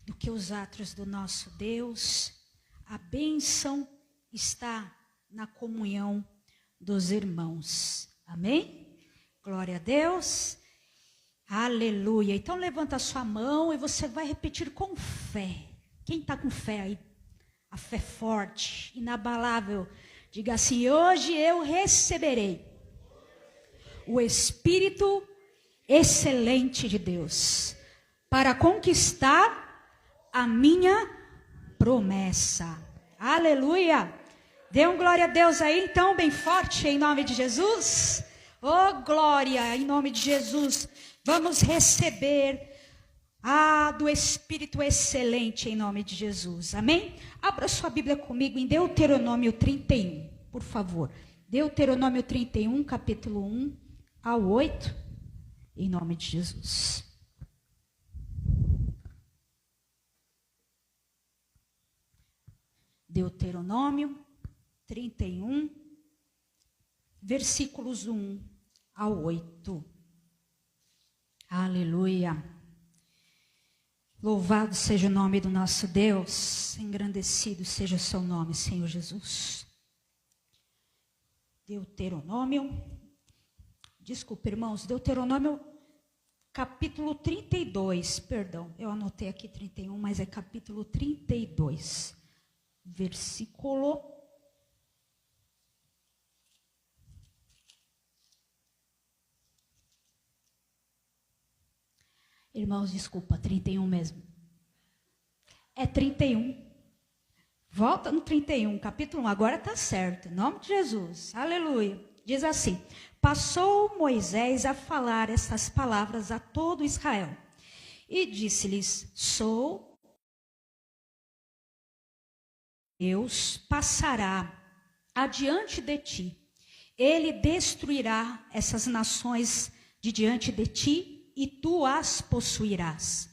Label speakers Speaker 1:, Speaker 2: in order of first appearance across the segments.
Speaker 1: do que os atos do nosso Deus. A bênção está na comunhão dos irmãos. Amém? Glória a Deus. Aleluia. Então levanta a sua mão e você vai repetir com fé. Quem está com fé aí? A fé forte, inabalável. Diga assim: hoje eu receberei o Espírito excelente de Deus para conquistar a minha promessa. Aleluia. Dê um glória a Deus aí, então, bem forte, em nome de Jesus. Oh, glória, em nome de Jesus. Vamos receber do Espírito excelente, em nome de Jesus. Amém? Abra sua Bíblia comigo em Deuteronômio 31, por favor. Deuteronômio 31, capítulo 1 ao 8, em nome de Jesus. Deuteronômio 31, versículos 1 ao 8. Aleluia. Louvado seja o nome do nosso Deus, engrandecido seja o seu nome, Senhor Jesus. Deuteronômio, desculpa, irmãos, Deuteronômio capítulo 32, perdão, eu anotei aqui 31, mas é capítulo 32, versículo 31 mesmo. É 31. Volta no 31, capítulo 1, agora está certo, em nome de Jesus, aleluia. Diz assim: passou Moisés a falar estas palavras a todo Israel, e disse-lhes: sou Deus, passará adiante de ti, ele destruirá essas nações de diante de ti, e tu as possuirás.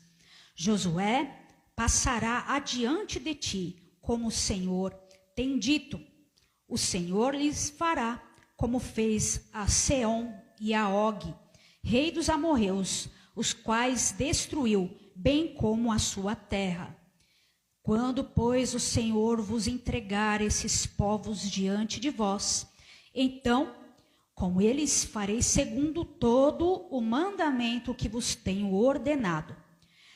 Speaker 1: Josué passará adiante de ti, como o Senhor tem dito. O Senhor lhes fará como fez a Seom e a Og, rei dos amorreus, os quais destruiu, bem como a sua terra. Quando, pois, o Senhor vos entregar esses povos diante de vós, então com eles farei segundo todo o mandamento que vos tenho ordenado.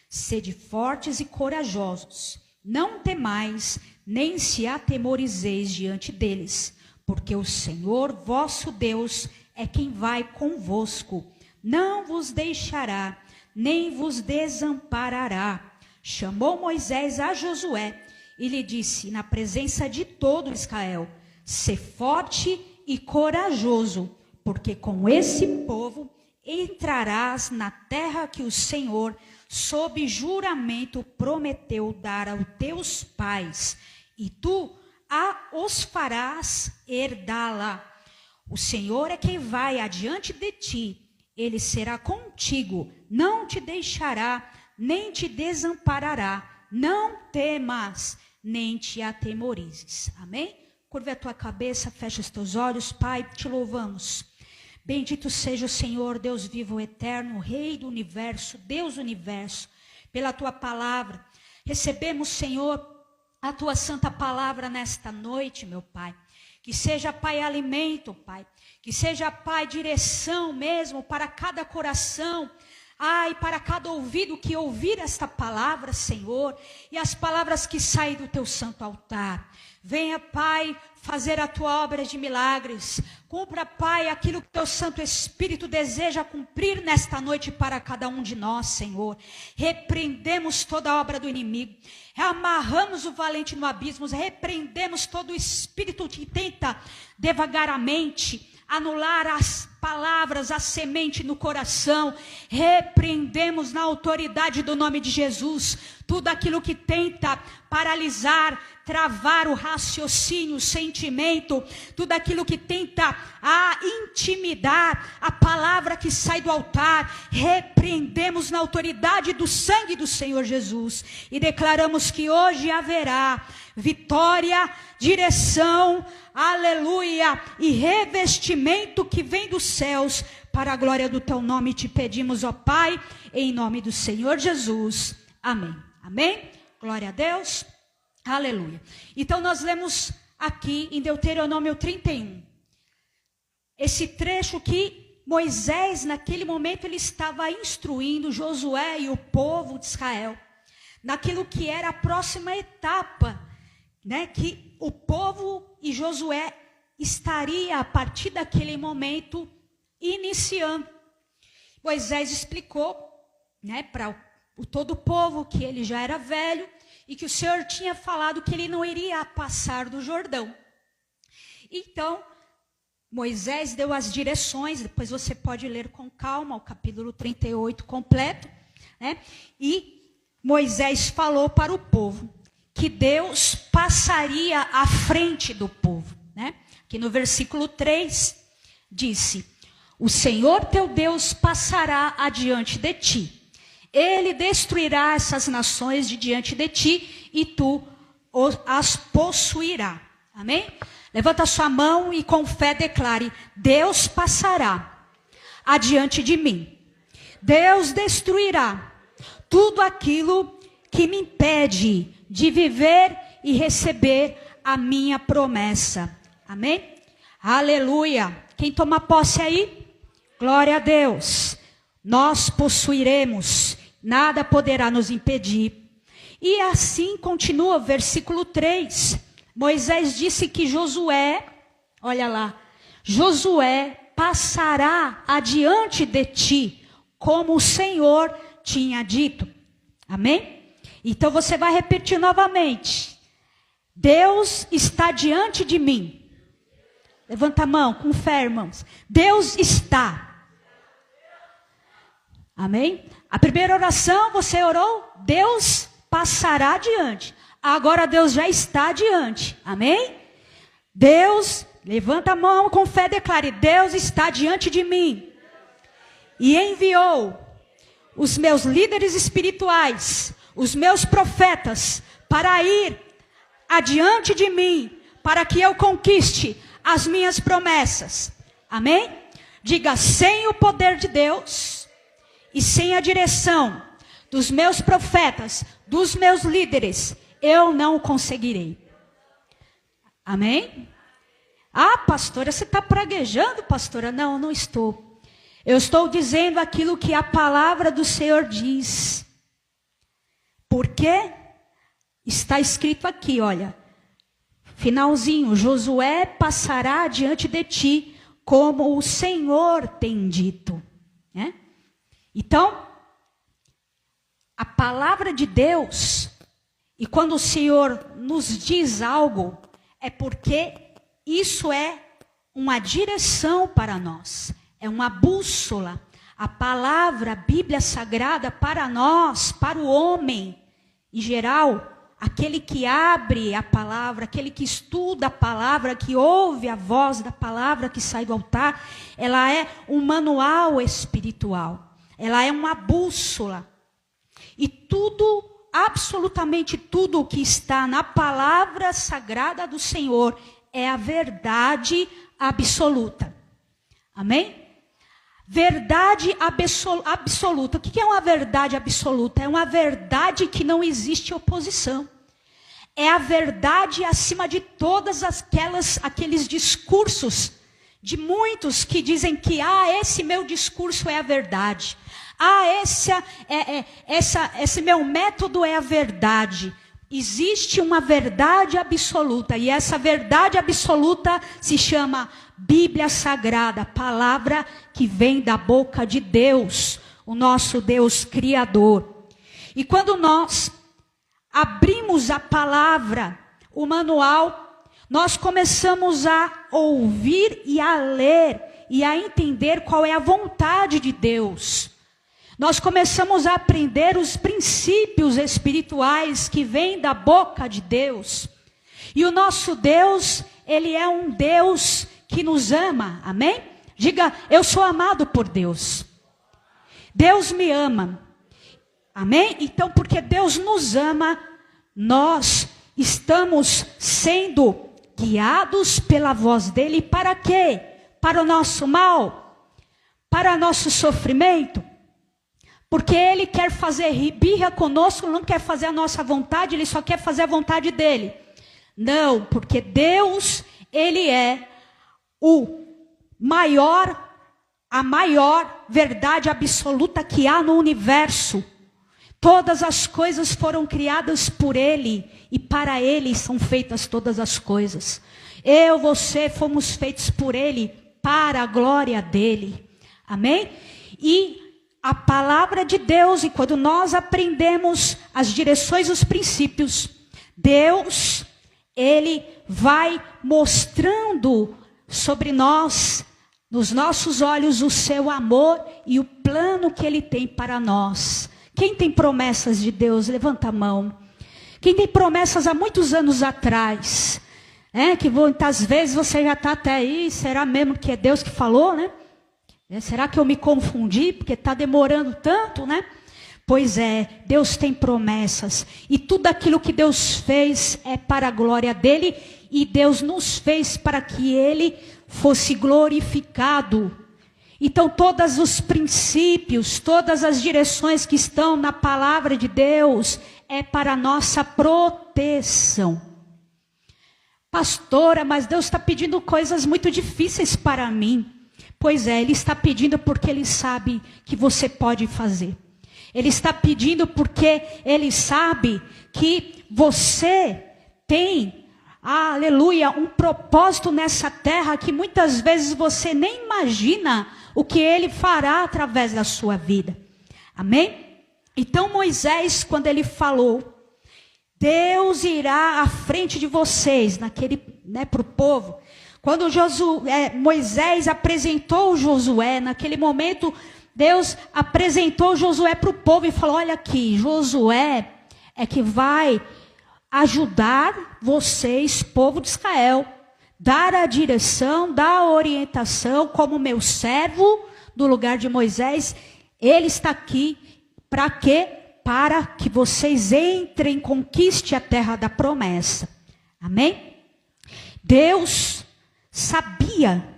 Speaker 1: Sede fortes e corajosos, não temais, nem se atemorizeis diante deles, porque o Senhor vosso Deus é quem vai convosco, não vos deixará, nem vos desamparará. Chamou Moisés a Josué e lhe disse, na presença de todo Israel: sê forte e corajoso, porque com esse povo entrarás na terra que o Senhor, sob juramento, prometeu dar aos teus pais, e tu os farás herdá-la. O Senhor é quem vai adiante de ti, ele será contigo, não te deixará, nem te desamparará. Não temas, nem te atemorizes. Amém? Curva a tua cabeça, fecha os teus olhos. Pai, te louvamos. Bendito seja o Senhor, Deus vivo, eterno, Rei do universo, Deus do universo, pela tua palavra. Recebemos, Senhor, a tua santa palavra nesta noite, meu Pai. Que seja, Pai, alimento, Pai. Que seja, Pai, direção mesmo para cada coração. Ai, para cada ouvido que ouvir esta palavra, Senhor, e as palavras que saem do teu santo altar. Venha, Pai, fazer a tua obra de milagres. Cumpra, Pai, aquilo que teu Santo Espírito deseja cumprir nesta noite para cada um de nós, Senhor. Repreendemos toda a obra do inimigo. Amarramos o valente no abismo. Repreendemos todo o espírito que tenta devagaramente anular as palavras, a semente no coração. Repreendemos na autoridade do nome de Jesus tudo aquilo que tenta paralisar, travar o raciocínio, o sentimento, tudo aquilo que tenta intimidar a palavra que sai do altar. Repreendemos na autoridade do sangue do Senhor Jesus e declaramos que hoje haverá vitória, direção, aleluia, e revestimento que vem dos céus para a glória do teu nome. Te pedimos, ó Pai, em nome do Senhor Jesus. Amém. Amém? Glória a Deus. Aleluia. Então nós lemos aqui em Deuteronômio 31. Esse trecho que Moisés, naquele momento, ele estava instruindo Josué e o povo de Israel naquilo que era a próxima etapa, né, que o povo e Josué estaria a partir daquele momento iniciando. Moisés explicou, né, para todo o povo que ele já era velho e que o Senhor tinha falado que ele não iria passar do Jordão. Então, Moisés deu as direções, depois você pode ler com calma o capítulo 38 completo, né? E Moisés falou para o povo que Deus passaria à frente do povo, né? Aqui no versículo 3, disse: o Senhor teu Deus passará adiante de ti. Ele destruirá essas nações de diante de ti e tu as possuirá. Amém? Levanta sua mão e com fé declare: Deus passará adiante de mim. Deus destruirá tudo aquilo que me impede de viver e receber a minha promessa. Amém? Aleluia. Quem toma posse aí? Glória a Deus. Nós possuiremos, nada poderá nos impedir. E assim continua o versículo 3. Moisés disse que Josué, olha lá, Josué passará adiante de ti, como o Senhor tinha dito. Amém? Então você vai repetir novamente: Deus está diante de mim. Levanta a mão com fé, irmãos. Deus está. Amém? A primeira oração você orou, Deus passará adiante. Agora Deus já está adiante. Amém? Deus, levanta a mão com fé, declare: Deus está diante de mim. E enviou os meus líderes espirituais, os meus profetas, para ir adiante de mim, para que eu conquiste as minhas promessas. Amém? Diga: sem o poder de Deus e sem a direção dos meus profetas, dos meus líderes, eu não conseguirei. Amém? Ah, pastora, você está praguejando, pastora? Não, não estou. Eu estou dizendo aquilo que a palavra do Senhor diz. Porque está escrito aqui, olha. Finalzinho: Josué passará diante de ti, como o Senhor tem dito. Né? Então, a palavra de Deus, e quando o Senhor nos diz algo, é porque isso é uma direção para nós, é uma bússola. A palavra, a Bíblia Sagrada para nós, para o homem em geral, aquele que abre a palavra, aquele que estuda a palavra, que ouve a voz da palavra que sai do altar, ela é um manual espiritual, ela é uma bússola. E tudo, absolutamente tudo o que está na palavra sagrada do Senhor é a verdade absoluta. Amém? Verdade absoluta. O que é uma verdade absoluta? É uma verdade que não existe oposição. É a verdade acima de todas aqueles discursos de muitos que dizem que esse meu discurso é a verdade. Esse meu método é a verdade. Existe uma verdade absoluta, e essa verdade absoluta se chama Bíblia Sagrada, palavra que vem da boca de Deus, o nosso Deus Criador. E quando nós abrimos a palavra, o manual, nós começamos a ouvir e a ler e a entender qual é a vontade de Deus. Nós começamos a aprender os princípios espirituais que vêm da boca de Deus. E o nosso Deus, Ele é um Deus que nos ama, amém? Diga: eu sou amado por Deus. Deus me ama, amém? Então, porque Deus nos ama, nós estamos sendo guiados pela voz dEle. Para quê? Para o nosso mal? Para nosso sofrimento? Porque ele quer fazer birra conosco, não quer fazer a nossa vontade, ele só quer fazer a vontade dele. Não, porque Deus, ele é a maior verdade absoluta que há no universo. Todas as coisas foram criadas por ele e para ele são feitas todas as coisas. Eu, você fomos feitos por ele para a glória dele. Amém? E a palavra de Deus, e quando nós aprendemos as direções, os princípios, Deus, ele vai mostrando sobre nós, nos nossos olhos, o seu amor e o plano que ele tem para nós. Quem tem promessas de Deus, levanta a mão. Quem tem promessas há muitos anos atrás, que muitas vezes você já está até aí, será mesmo que é Deus que falou, né? Será que eu me confundi porque está demorando tanto, né? Pois é, Deus tem promessas. E tudo aquilo que Deus fez é para a glória dele. E Deus nos fez para que ele fosse glorificado. Então todos os princípios, todas as direções que estão na palavra de Deus é para a nossa proteção. Pastora, mas Deus está pedindo coisas muito difíceis para mim. Pois é, ele está pedindo porque ele sabe que você pode fazer. Ele está pedindo porque ele sabe que você tem, aleluia, um propósito nessa terra que muitas vezes você nem imagina o que ele fará através da sua vida. Amém? Então Moisés, quando ele falou, Deus irá à frente de vocês, para o povo. Quando Moisés apresentou Josué, naquele momento, Deus apresentou Josué para o povo e falou, olha aqui, Josué é que vai ajudar vocês, povo de Israel, dar a direção, dar a orientação, como meu servo, no lugar de Moisés, ele está aqui, para quê? Para que vocês entrem, conquiste a terra da promessa. Amém? Deus sabia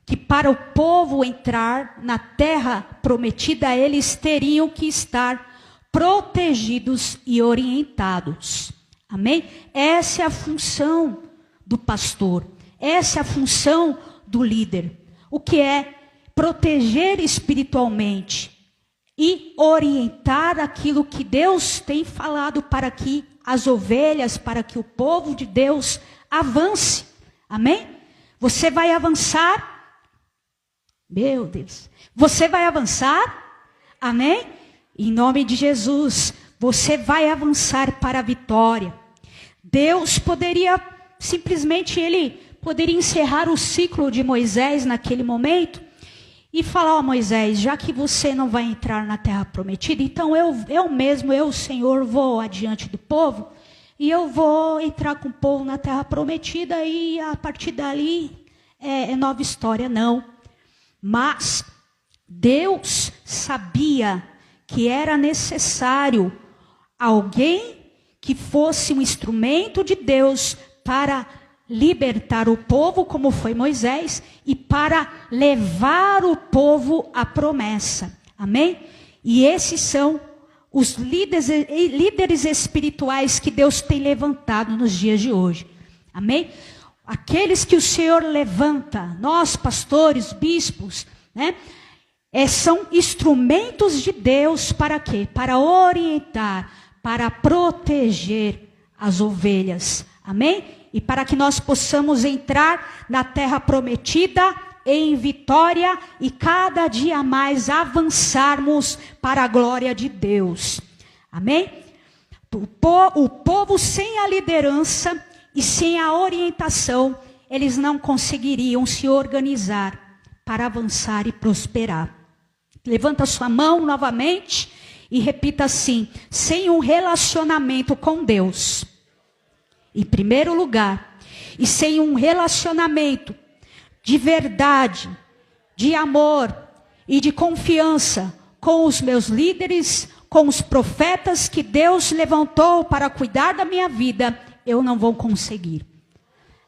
Speaker 1: que para o povo entrar na terra prometida, eles teriam que estar protegidos e orientados. Amém? Essa é a função do pastor. Essa é a função do líder. O que é proteger espiritualmente e orientar aquilo que Deus tem falado para que as ovelhas, para que o povo de Deus avance. Amém? Você vai avançar? Meu Deus. Você vai avançar? Amém? Em nome de Jesus, você vai avançar para a vitória. Deus poderia, simplesmente, ele poderia encerrar o ciclo de Moisés naquele momento e falar, ó Moisés, já que você não vai entrar na terra prometida, então eu mesmo, Senhor, vou adiante do povo e eu vou entrar com o povo na terra prometida e a partir dali é nova história, não. Mas Deus sabia que era necessário alguém que fosse um instrumento de Deus para libertar o povo, como foi Moisés, e para levar o povo à promessa. Amém? E esses são os líderes espirituais que Deus tem levantado nos dias de hoje. Amém? Aqueles que o Senhor levanta, nós pastores, bispos, né? São instrumentos de Deus para quê? Para orientar, para proteger as ovelhas. Amém? E para que nós possamos entrar na terra prometida em vitória e cada dia mais avançarmos para a glória de Deus. Amém? O povo sem a liderança e sem a orientação, eles não conseguiriam se organizar para avançar e prosperar. Levanta sua mão novamente e repita assim: sem um relacionamento com Deus, em primeiro lugar, e sem um relacionamento de verdade, de amor e de confiança com os meus líderes, com os profetas que Deus levantou para cuidar da minha vida, eu não vou conseguir.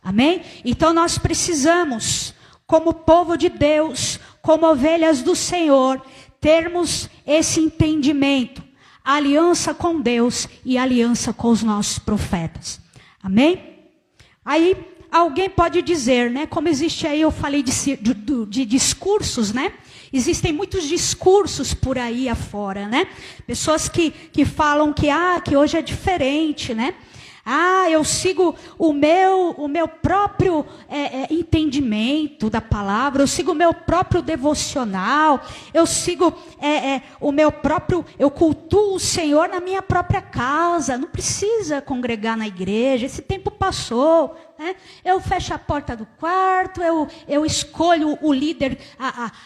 Speaker 1: Amém? Então nós precisamos, como povo de Deus, como ovelhas do Senhor, termos esse entendimento, aliança com Deus e aliança com os nossos profetas. Amém? Aí alguém pode dizer, né? Como existe aí, eu falei de discursos, né? Existem muitos discursos por aí afora, né? Pessoas que falam que hoje é diferente, né? Eu sigo o meu próprio entendimento da palavra, eu sigo o meu próprio devocional, eu sigo eu cultuo o Senhor na minha própria casa, não precisa congregar na igreja, esse tempo passou, né? Eu fecho a porta do quarto, eu escolho o líder,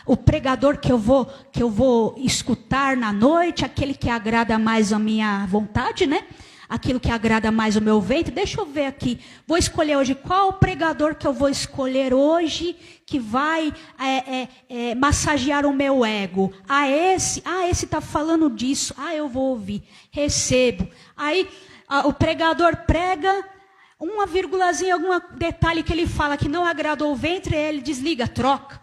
Speaker 1: o pregador que eu vou escutar na noite, aquele que agrada mais a minha vontade, né? Aquilo que agrada mais o meu ventre. Deixa eu ver aqui. Vou escolher hoje qual o pregador que eu vou escolher hoje que vai massagear o meu ego. Esse está falando disso. Eu vou ouvir. Recebo. Aí o pregador prega uma vírgulazinha, algum detalhe que ele fala que não agradou o ventre, ele desliga, troca.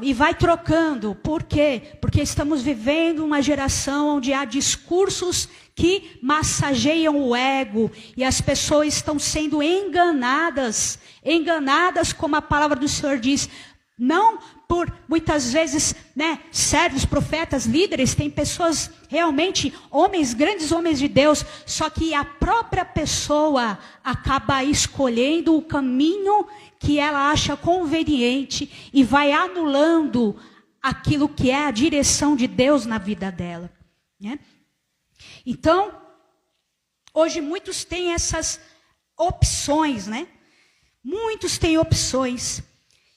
Speaker 1: E vai trocando. Por quê? Porque estamos vivendo uma geração onde há discursos que massageiam o ego. E as pessoas estão sendo enganadas. Enganadas, como a palavra do Senhor diz. Não por, muitas vezes, né, servos, profetas, líderes. Tem pessoas realmente, grandes homens de Deus. Só que a própria pessoa acaba escolhendo o caminho que ela acha conveniente e vai anulando aquilo que é a direção de Deus na vida dela, né? Então, hoje muitos têm essas opções, né? Muitos têm opções.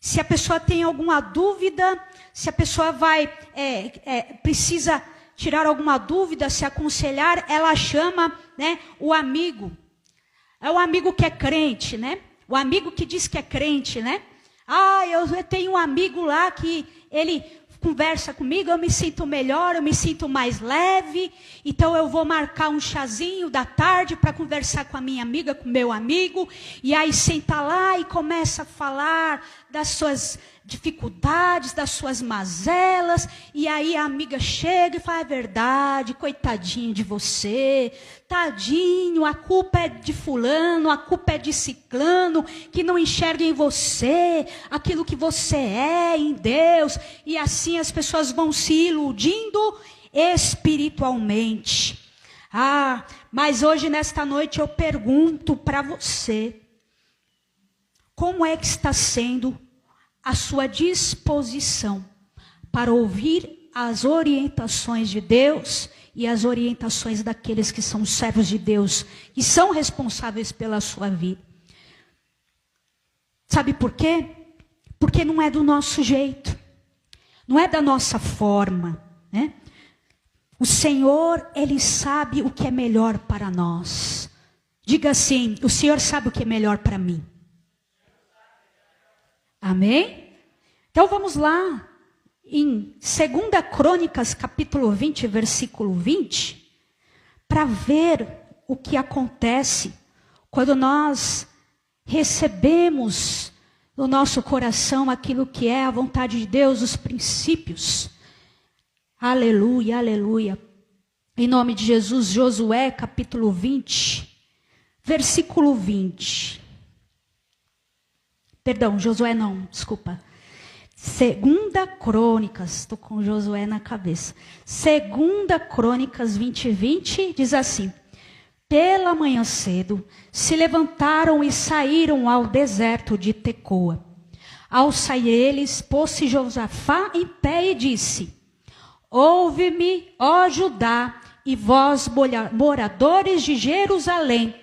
Speaker 1: Se a pessoa tem alguma dúvida, se a pessoa precisa tirar alguma dúvida, se aconselhar, ela chama, né, o amigo. É o amigo que é crente, né? O amigo que diz que é crente, né? Eu tenho um amigo lá que ele conversa comigo, eu me sinto melhor, eu me sinto mais leve. Então eu vou marcar um chazinho da tarde para conversar com a minha amiga, com o meu amigo. E aí senta lá e começa a falar das suas dificuldades, das suas mazelas. E aí a amiga chega e fala: é verdade, coitadinho de você. Tadinho, a culpa é de fulano, a culpa é de ciclano, que não enxerga em você aquilo que você é em Deus. E assim as pessoas vão se iludindo espiritualmente. Mas hoje, nesta noite, eu pergunto para você: como é que está sendo a sua disposição para ouvir as orientações de Deus e as orientações daqueles que são servos de Deus, que são responsáveis pela sua vida? Sabe por quê? Porque não é do nosso jeito, não é da nossa forma, né? O Senhor, Ele sabe o que é melhor para nós. Diga assim: o Senhor sabe o que é melhor para mim. Amém? Então vamos lá. Em 2 Crônicas, capítulo 20, versículo 20, para ver o que acontece quando nós recebemos no nosso coração aquilo que é a vontade de Deus, os princípios. Aleluia, aleluia. Em nome de Jesus, Josué, capítulo 20, versículo 20. Perdão, Josué não, desculpa. 2 Crônicas, estou com Josué na cabeça. 2 Crônicas 20, 20 diz assim: pela manhã cedo se levantaram e saíram ao deserto de Tecoa. Ao sair eles, pôs-se Josafá em pé e disse: ouve-me, ó Judá, e vós moradores de Jerusalém,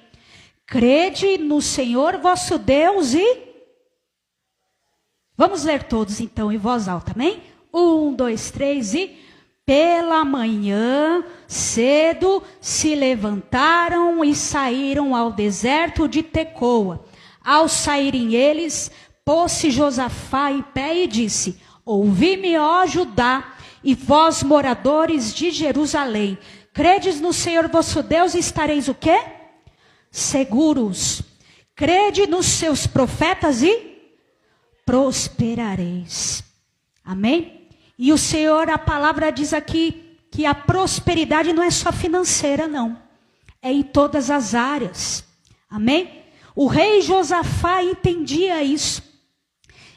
Speaker 1: crede no Senhor vosso Deus e... Vamos ler todos então em voz alta, amém? 1, 2, 3 e... Pela manhã cedo se levantaram e saíram ao deserto de Tecoa. Ao saírem eles, pôs-se Josafá em pé e disse: ouvi-me, ó Judá, e vós moradores de Jerusalém, credes no Senhor vosso Deus e estareis o quê? Seguros. Crede nos seus profetas e prosperareis. Amém? E o Senhor, a palavra diz aqui que a prosperidade não é só financeira, não. É em todas as áreas. Amém? O rei Josafá entendia isso.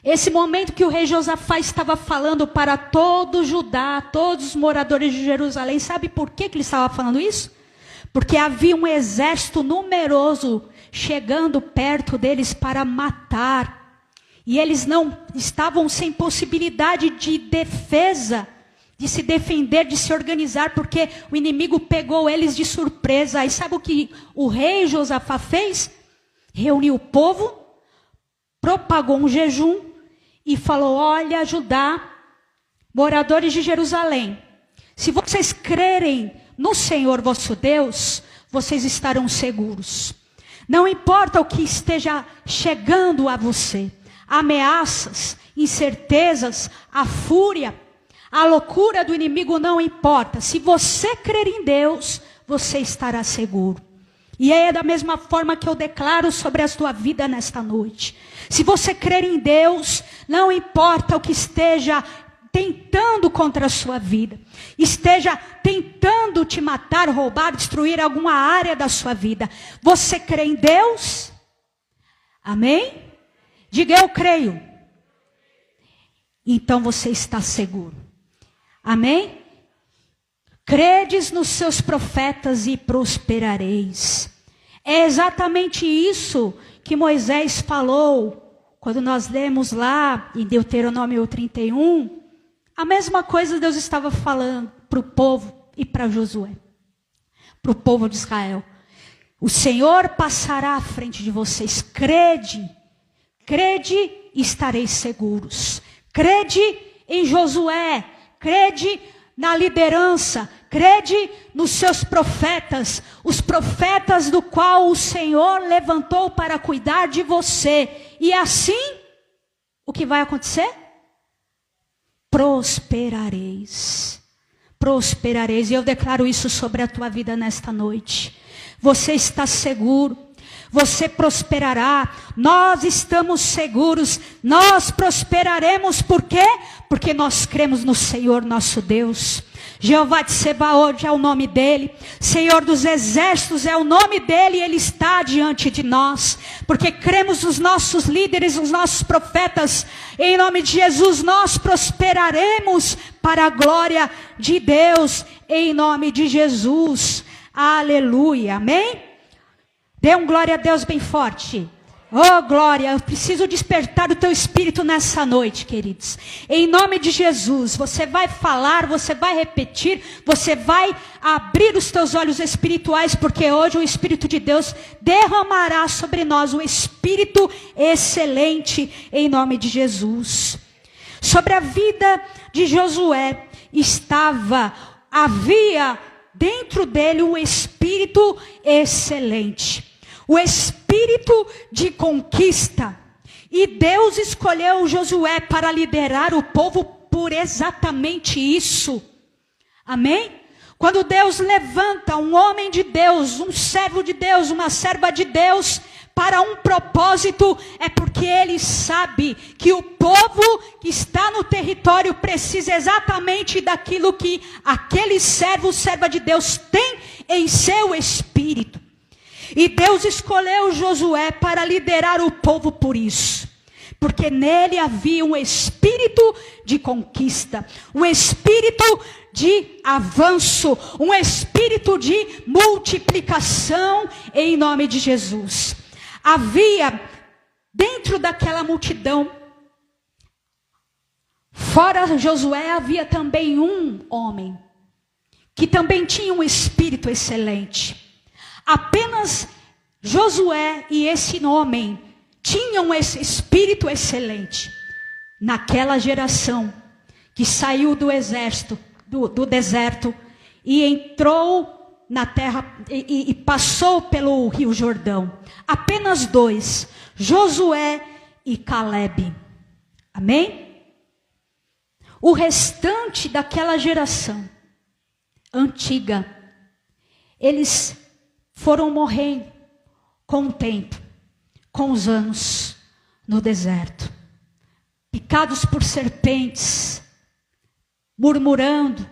Speaker 1: Esse momento que o rei Josafá estava falando para todo Judá, todos os moradores de Jerusalém, sabe por que ele estava falando isso? Porque havia um exército numeroso chegando perto deles para matar. E eles não estavam sem possibilidade de defesa, de se defender, de se organizar, porque o inimigo pegou eles de surpresa. E sabe o que o rei Josafá fez? Reuniu o povo, propagou um jejum e falou: olha, Judá, moradores de Jerusalém, se vocês crerem no Senhor vosso Deus, vocês estarão seguros. Não importa o que esteja chegando a você, ameaças, incertezas, a fúria, a loucura do inimigo, não importa. Se você crer em Deus, você estará seguro. E é da mesma forma que eu declaro sobre a sua vida nesta noite. Se você crer em Deus, não importa o que esteja tentando contra a sua vida, esteja tentando te matar, roubar, destruir alguma área da sua vida. Você crê em Deus? Amém? Diga: eu creio. Então você está seguro. Amém? Credes nos seus profetas e prosperareis. É exatamente isso que Moisés falou quando nós lemos lá em Deuteronômio 31. A mesma coisa Deus estava falando para o povo e para Josué, para o povo de Israel. O Senhor passará à frente de vocês. Crede e estareis seguros. Crede em Josué, crede na liderança, crede nos seus profetas, os profetas do qual o Senhor levantou para cuidar de você. E assim, o que vai acontecer? Prosperareis. Prosperareis. E eu declaro isso sobre a tua vida nesta noite. Você está seguro. Você prosperará. Nós estamos seguros. Nós prosperaremos. Por quê? Porque nós cremos no Senhor nosso Deus. Jeová de Sebaot é o nome dele. Senhor dos exércitos é o nome dele. Ele está diante de nós. Porque cremos nos nossos líderes, nos nossos profetas. Em nome de Jesus nós prosperaremos para a glória de Deus. Em nome de Jesus. Aleluia. Amém? Dê um glória a Deus bem forte. Oh, glória, eu preciso despertar o teu espírito nessa noite, queridos. Em nome de Jesus, você vai falar, você vai repetir, você vai abrir os teus olhos espirituais, porque hoje o Espírito de Deus derramará sobre nós o Espírito excelente, em nome de Jesus. Sobre a vida de Josué, havia dentro dele um Espírito excelente. O espírito de conquista. E Deus escolheu Josué para liderar o povo por exatamente isso. Amém? Quando Deus levanta um homem de Deus, um servo de Deus, uma serva de Deus, para um propósito, é porque ele sabe que o povo que está no território precisa exatamente daquilo que aquele servo, serva de Deus tem em seu espírito. E Deus escolheu Josué para liderar o povo por isso. Porque nele havia um espírito de conquista, um espírito de avanço, um espírito de multiplicação em nome de Jesus. Havia dentro daquela multidão, fora Josué, havia também um homem que também tinha um espírito excelente. Apenas Josué e esse homem tinham esse espírito excelente. Naquela geração que saiu do exército, do deserto, e entrou na terra e passou pelo Rio Jordão. Apenas dois, Josué e Calebe. Amém? O restante daquela geração antiga, eles foram morrendo com o tempo, com os anos, no deserto. Picados por serpentes, murmurando,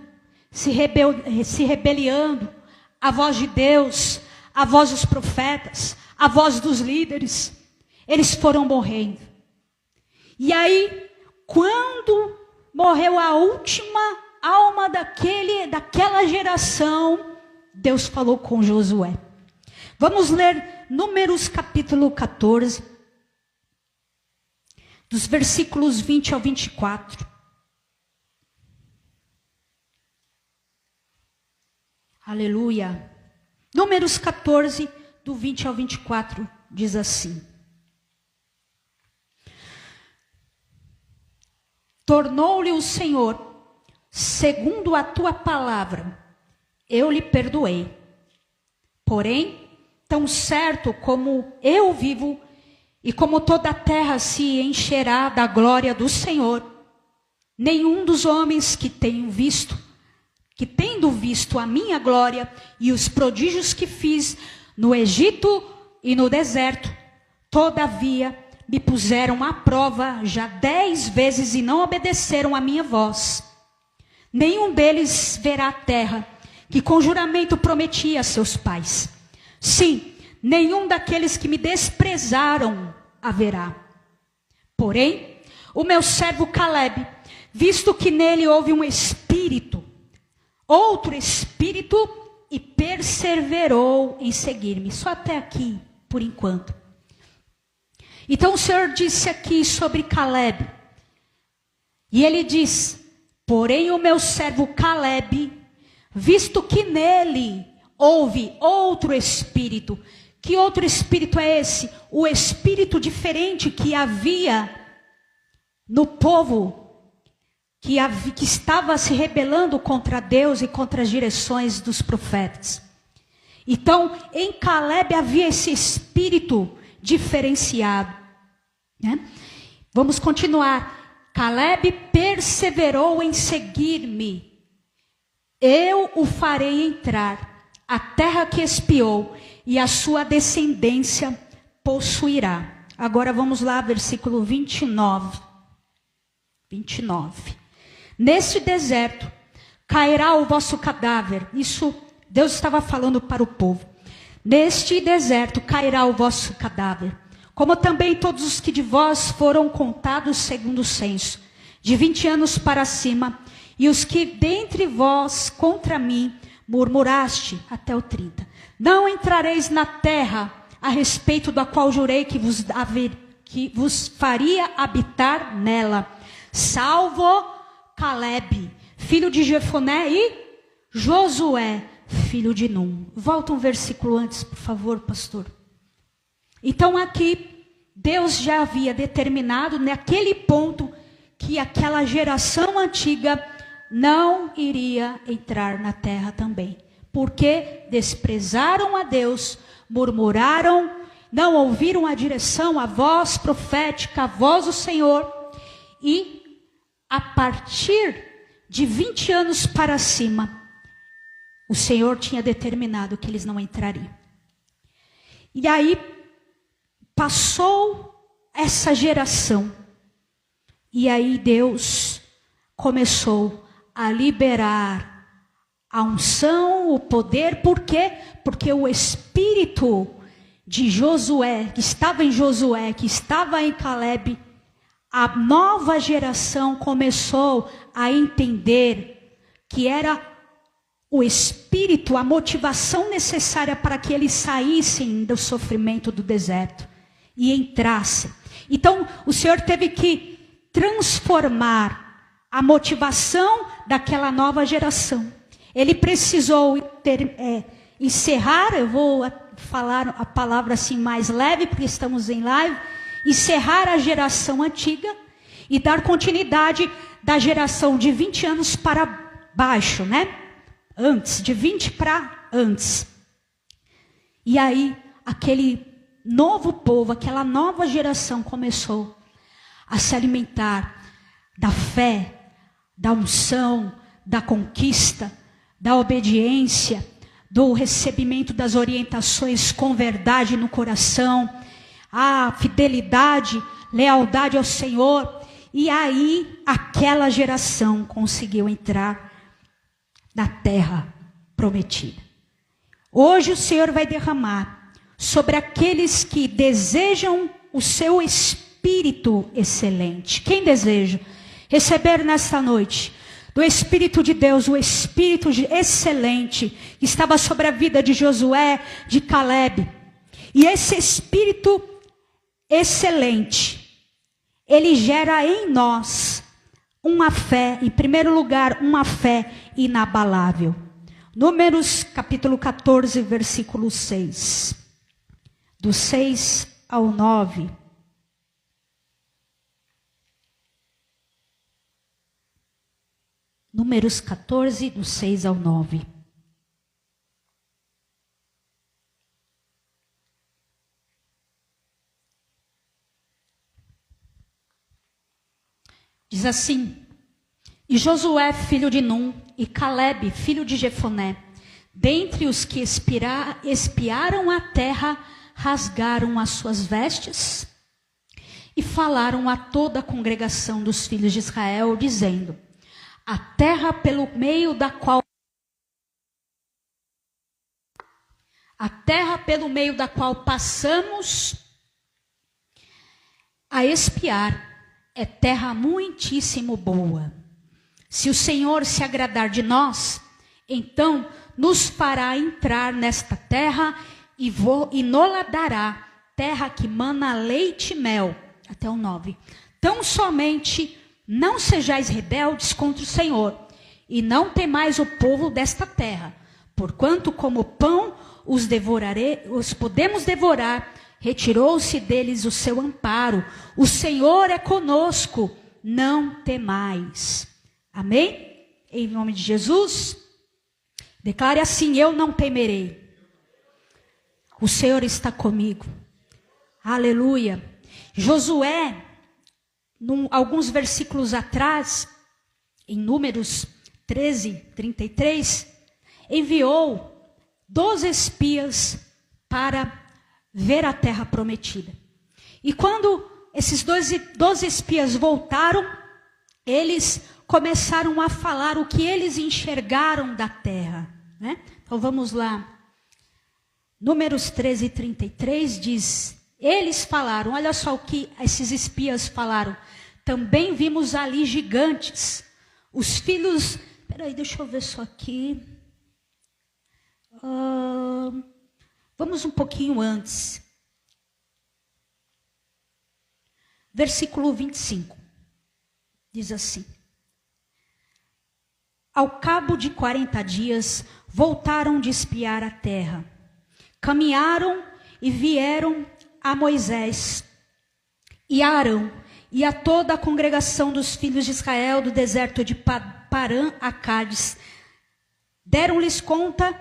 Speaker 1: se rebeliando à voz de Deus, à voz dos profetas, à voz dos líderes. Eles foram morrendo. E aí, quando morreu a última alma daquela geração, Deus falou com Josué. Vamos ler Números capítulo 14, dos versículos 20 ao 24. Aleluia. Números 14, do 20 ao 24, diz assim: Tornou-lhe o Senhor, segundo a tua palavra, eu lhe perdoei. Porém, tão certo como eu vivo, e como toda a terra se encherá da glória do Senhor, nenhum dos homens que tendo visto a minha glória e os prodígios que fiz no Egito e no deserto, todavia me puseram à prova já 10 vezes e não obedeceram à minha voz. Nenhum deles verá a terra que com juramento prometi a seus pais. Sim, nenhum daqueles que me desprezaram haverá. Porém, o meu servo Caleb, visto que nele houve um espírito, outro espírito, e perseverou em seguir-me. Só até aqui, por enquanto. Então o Senhor disse aqui sobre Caleb. E ele diz: porém o meu servo Caleb, visto que nele houve outro espírito. Que outro espírito é esse? O espírito diferente que havia no povo, que estava se rebelando contra Deus e contra as direções dos profetas. Então, em Caleb havia esse espírito diferenciado, né? Vamos continuar. Caleb perseverou em seguir-me. Eu o farei entrar, a terra que espiou, e a sua descendência possuirá. Agora vamos lá, versículo 29. 29. Neste deserto cairá o vosso cadáver. Isso Deus estava falando para o povo. Neste deserto cairá o vosso cadáver, como também todos os que de vós foram contados segundo o censo, de 20 anos para cima, e os que dentre vós contra mim murmuraste até o 30. Não entrareis na terra a respeito da qual jurei que vos faria habitar nela, salvo Caleb, filho de Jefoné, e Josué, filho de Num. Volta um versículo antes, por favor, pastor. Então aqui, Deus já havia determinado naquele ponto que aquela geração antiga não iria entrar na terra também. Porque desprezaram a Deus, murmuraram, não ouviram a direção, a voz profética, a voz do Senhor. E a partir de 20 anos para cima, o Senhor tinha determinado que eles não entrariam. E aí passou essa geração. E aí Deus começou a liberar a unção, o poder. Por quê? Porque o espírito de Josué, que estava em Josué, que estava em Caleb, a nova geração começou a entender que era o espírito, a motivação necessária para que eles saíssem do sofrimento do deserto e entrassem. Então, o Senhor teve que transformar a motivação daquela nova geração. Ele precisou encerrar, eu vou falar a palavra assim mais leve, porque estamos em live, encerrar a geração antiga e dar continuidade da geração de 20 anos para baixo, né? Antes, de 20 para antes. E aí, aquele novo povo, aquela nova geração começou a se alimentar da fé, da unção, da conquista, da obediência, do recebimento das orientações com verdade no coração, a fidelidade, lealdade ao Senhor. E aí aquela geração conseguiu entrar na terra prometida. Hoje o Senhor vai derramar sobre aqueles que desejam o seu Espírito excelente. Quem deseja receber nesta noite do Espírito de Deus, o Espírito excelente que estava sobre a vida de Josué, de Caleb. E esse Espírito excelente, ele gera em nós uma fé, em primeiro lugar, uma fé inabalável. Números capítulo 14, versículo 6. Do 6 ao 9. Números 14, do 6 ao 9. Diz assim: E Josué, filho de Num, e Caleb, filho de Jefoné, dentre os que espiaram a terra, rasgaram as suas vestes e falaram a toda a congregação dos filhos de Israel, dizendo: a terra pelo meio da qual passamos a espiar é terra muitíssimo boa. Se o Senhor se agradar de nós, então nos fará entrar nesta terra e nola dará, terra que mana leite e mel. Até o 9. Tão somente não sejais rebeldes contra o Senhor, e não temais o povo desta terra, porquanto como pão os podemos devorar, retirou-se deles o seu amparo. O Senhor é conosco, não temais. Amém? Em nome de Jesus, declare assim: eu não temerei. O Senhor está comigo. Aleluia. Josué, alguns versículos atrás, em Números 13, 33, enviou 12 espias para ver a terra prometida. E quando esses 12 espias voltaram, eles começaram a falar o que eles enxergaram da terra, né? Então vamos lá. Números 13, 33 diz: eles falaram, olha só o que esses espias falaram: também vimos ali gigantes, os filhos... Peraí, deixa eu ver só aqui. Vamos um pouquinho antes. Versículo 25. Diz assim: ao cabo de 40 dias, voltaram de espiar a terra. Caminharam e vieram a Moisés e a Arão e a toda a congregação dos filhos de Israel do deserto de Parã a Cádiz. Deram-lhes conta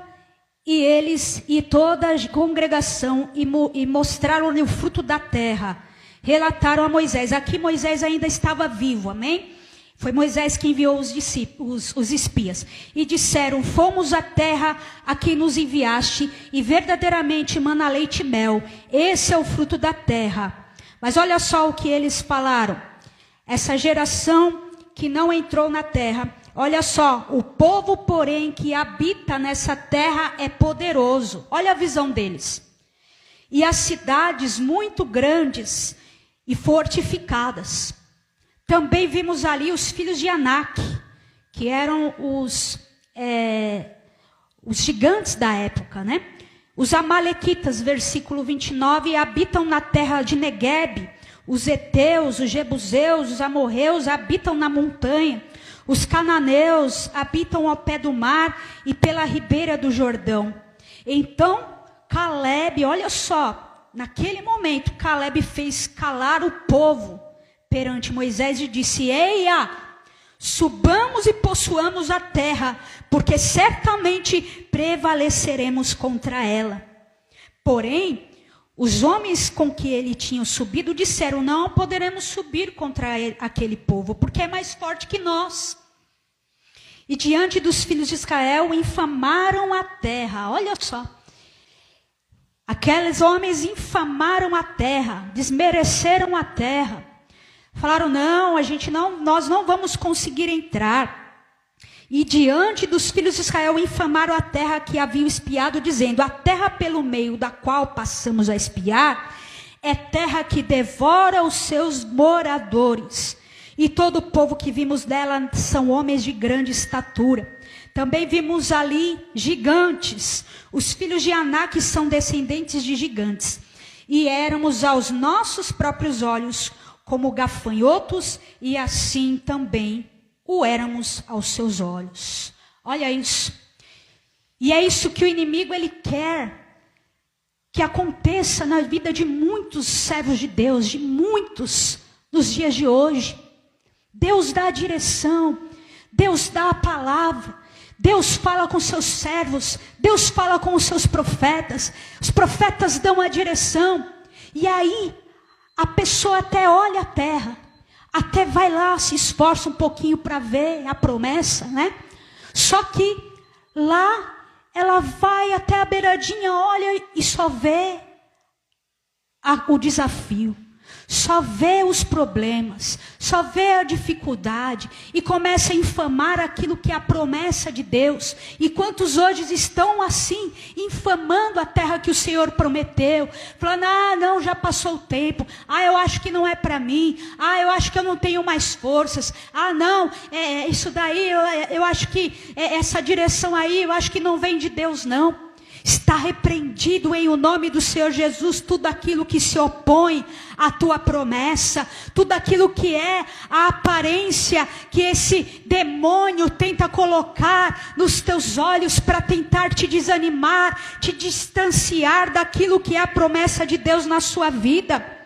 Speaker 1: e eles e toda a congregação e mostraram-lhe o fruto da terra. Relataram a Moisés. Aqui Moisés ainda estava vivo, amém? Foi Moisés que enviou os espias. E disseram: fomos à terra a quem nos enviaste, e verdadeiramente mana leite e mel. Esse é o fruto da terra. Mas olha só o que eles falaram. Essa geração que não entrou na terra. Olha só, o povo, porém, que habita nessa terra é poderoso. Olha a visão deles. E as cidades muito grandes e fortificadas. Também vimos ali os filhos de Anak, que eram os gigantes da época, né? Os amalequitas, versículo 29, habitam na terra de Neguebe. Os heteus, os jebuseus, os amorreus habitam na montanha. Os cananeus habitam ao pé do mar e pela ribeira do Jordão. Então, Caleb, olha só, naquele momento, Caleb fez calar o povo perante Moisés e disse: eia, subamos e possuamos a terra, porque certamente prevaleceremos contra ela. Porém, os homens com que ele tinha subido disseram: não poderemos subir contra aquele povo, porque é mais forte que nós. E diante dos filhos de Israel infamaram a terra. Olha só. Aqueles homens infamaram a terra, desmereceram a terra. Falaram, não, nós não vamos conseguir entrar. E diante dos filhos de Israel infamaram a terra que haviam espiado, dizendo, a terra pelo meio da qual passamos a espiar, é terra que devora os seus moradores. E todo o povo que vimos dela são homens de grande estatura. Também vimos ali gigantes. Os filhos de Anak são descendentes de gigantes. E éramos aos nossos próprios olhos como gafanhotos, e assim também o éramos aos seus olhos. Olha isso. E é isso que o inimigo ele quer que aconteça na vida de muitos servos de Deus, de muitos nos dias de hoje. Deus dá a direção, Deus dá a palavra, Deus fala com seus servos, Deus fala com os seus profetas, os profetas dão a direção, e aí a pessoa até olha a terra, até vai lá, se esforça um pouquinho para ver a promessa, né? Só que lá ela vai até a beiradinha, olha e só vê o desafio. Só vê os problemas, só vê a dificuldade e começa a infamar aquilo que é a promessa de Deus. E quantos hoje estão assim, infamando a terra que o Senhor prometeu, falando, não, já passou o tempo, eu acho que não é para mim, eu acho que eu não tenho mais forças, não, isso daí, eu acho que essa direção aí, eu acho que não vem de Deus não. Está repreendido em o nome do Senhor Jesus tudo aquilo que se opõe à tua promessa, tudo aquilo que é a aparência que esse demônio tenta colocar nos teus olhos para tentar te desanimar, te distanciar daquilo que é a promessa de Deus na sua vida.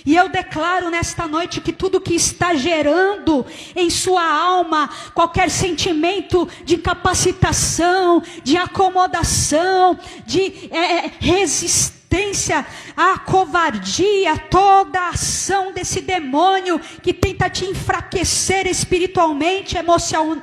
Speaker 1: E eu declaro nesta noite que tudo que está gerando em sua alma, qualquer sentimento de incapacitação, de acomodação, de resistência à covardia, toda a ação desse demônio que tenta te enfraquecer espiritualmente,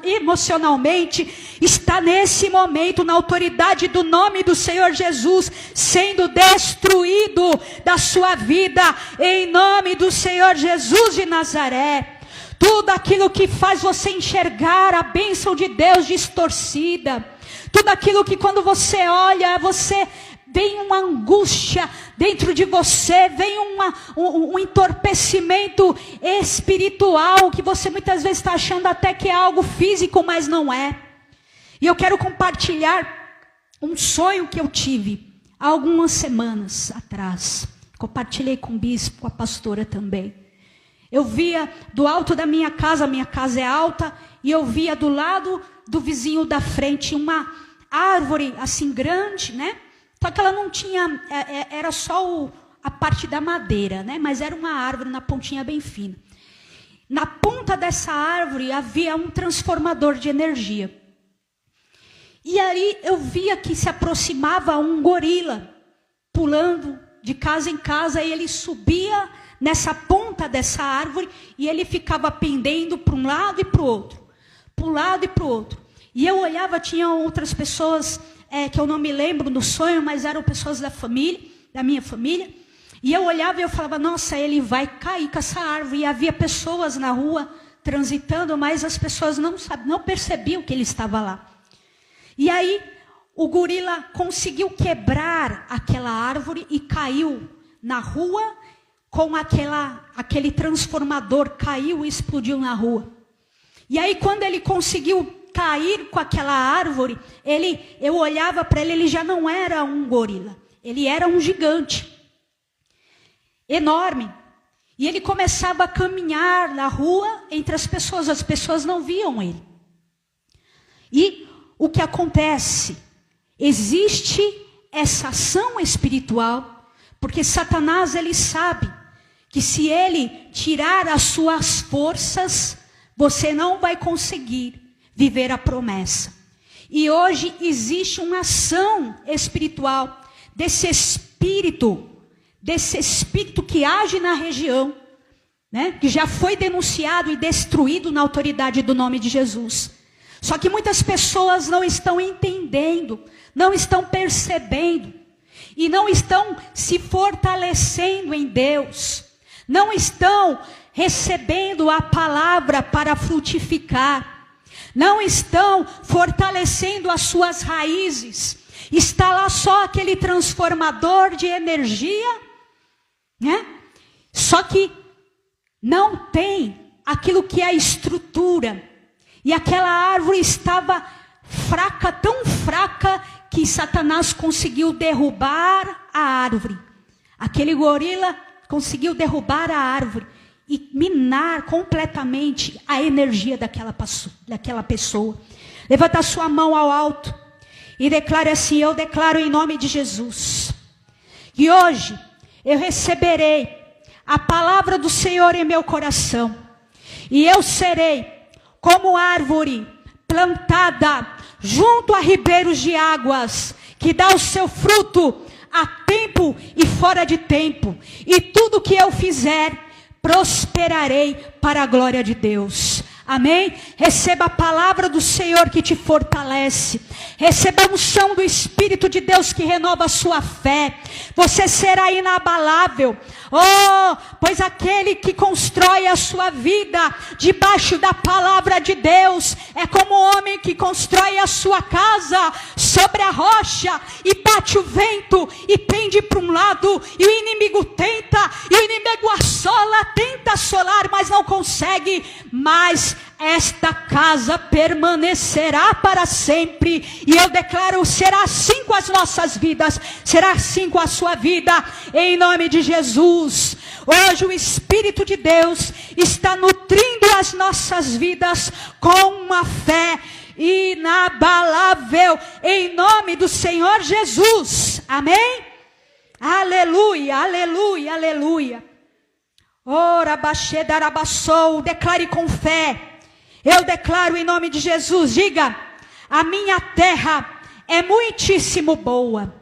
Speaker 1: emocionalmente, está nesse momento, na autoridade do nome do Senhor Jesus, sendo destruído da sua vida, em nome do Senhor Jesus de Nazaré. Tudo aquilo que faz você enxergar a bênção de Deus distorcida, tudo aquilo que quando você olha, você vem uma angústia dentro de você, vem um entorpecimento espiritual, que você muitas vezes está achando até que é algo físico, mas não é. E eu quero compartilhar um sonho que eu tive há algumas semanas atrás. Compartilhei com o bispo, com a pastora também. Eu via do alto da minha casa é alta, e eu via do lado do vizinho da frente uma árvore assim grande, né? Só que ela não tinha, era só a parte da madeira, né? Mas era uma árvore na pontinha bem fina. Na ponta dessa árvore havia um transformador de energia. E aí eu via que se aproximava um gorila, pulando de casa em casa, e ele subia nessa ponta dessa árvore, e ele ficava pendendo para um lado e para o outro, para um lado e para o outro. E eu olhava, tinha outras pessoas que eu não me lembro do sonho, mas eram pessoas da família, da minha família. E eu olhava e eu falava, nossa, ele vai cair com essa árvore. E havia pessoas na rua transitando, mas as pessoas não percebiam que ele estava lá. E aí o gorila conseguiu quebrar aquela árvore e caiu na rua com aquele transformador, caiu e explodiu na rua. E aí quando ele conseguiu cair com aquela árvore, eu olhava para ele já não era um gorila, ele era um gigante, enorme. E ele começava a caminhar na rua entre as pessoas não viam ele. E o que acontece? Existe essa ação espiritual, porque Satanás ele sabe que se ele tirar as suas forças, você não vai conseguir viver a promessa. E hoje existe uma ação espiritual desse espírito que age na região, né? Que já foi denunciado e destruído na autoridade do nome de Jesus. Só que muitas pessoas não estão entendendo, não estão percebendo, e não estão se fortalecendo em Deus, não estão recebendo a palavra para frutificar, não estão fortalecendo as suas raízes. Está lá só aquele transformador de energia, né? Só que não tem aquilo que é a estrutura. E aquela árvore estava fraca, tão fraca, que Satanás conseguiu derrubar a árvore. Aquele gorila conseguiu derrubar a árvore e minar completamente a energia daquela pessoa. Levanta a sua mão ao alto e declare assim: eu declaro em nome de Jesus, que hoje eu receberei a palavra do Senhor em meu coração, e eu serei como árvore plantada junto a ribeiros de águas, que dá o seu fruto a tempo e fora de tempo, e tudo que eu fizer, prosperarei para a glória de Deus. Amém? Receba a palavra do Senhor que te fortalece. Receba a unção do Espírito de Deus que renova a sua fé. Você será inabalável. Oh, pois aquele que constrói a sua vida debaixo da palavra de Deus é como o homem que constrói a sua casa sobre a rocha e bate o vento e pende para um lado, e o inimigo tenta, e o inimigo tenta assolar, mas não consegue. Mas esta casa permanecerá para sempre. E eu declaro, será assim com as nossas vidas, será assim com a sua vida, em nome de Jesus. Hoje o Espírito de Deus está nutrindo as nossas vidas com uma fé inabalável, em nome do Senhor Jesus. Amém? Aleluia, aleluia, aleluia. Ora, baxedarabassou, declare com fé. Eu declaro em nome de Jesus, diga: a minha terra é muitíssimo boa.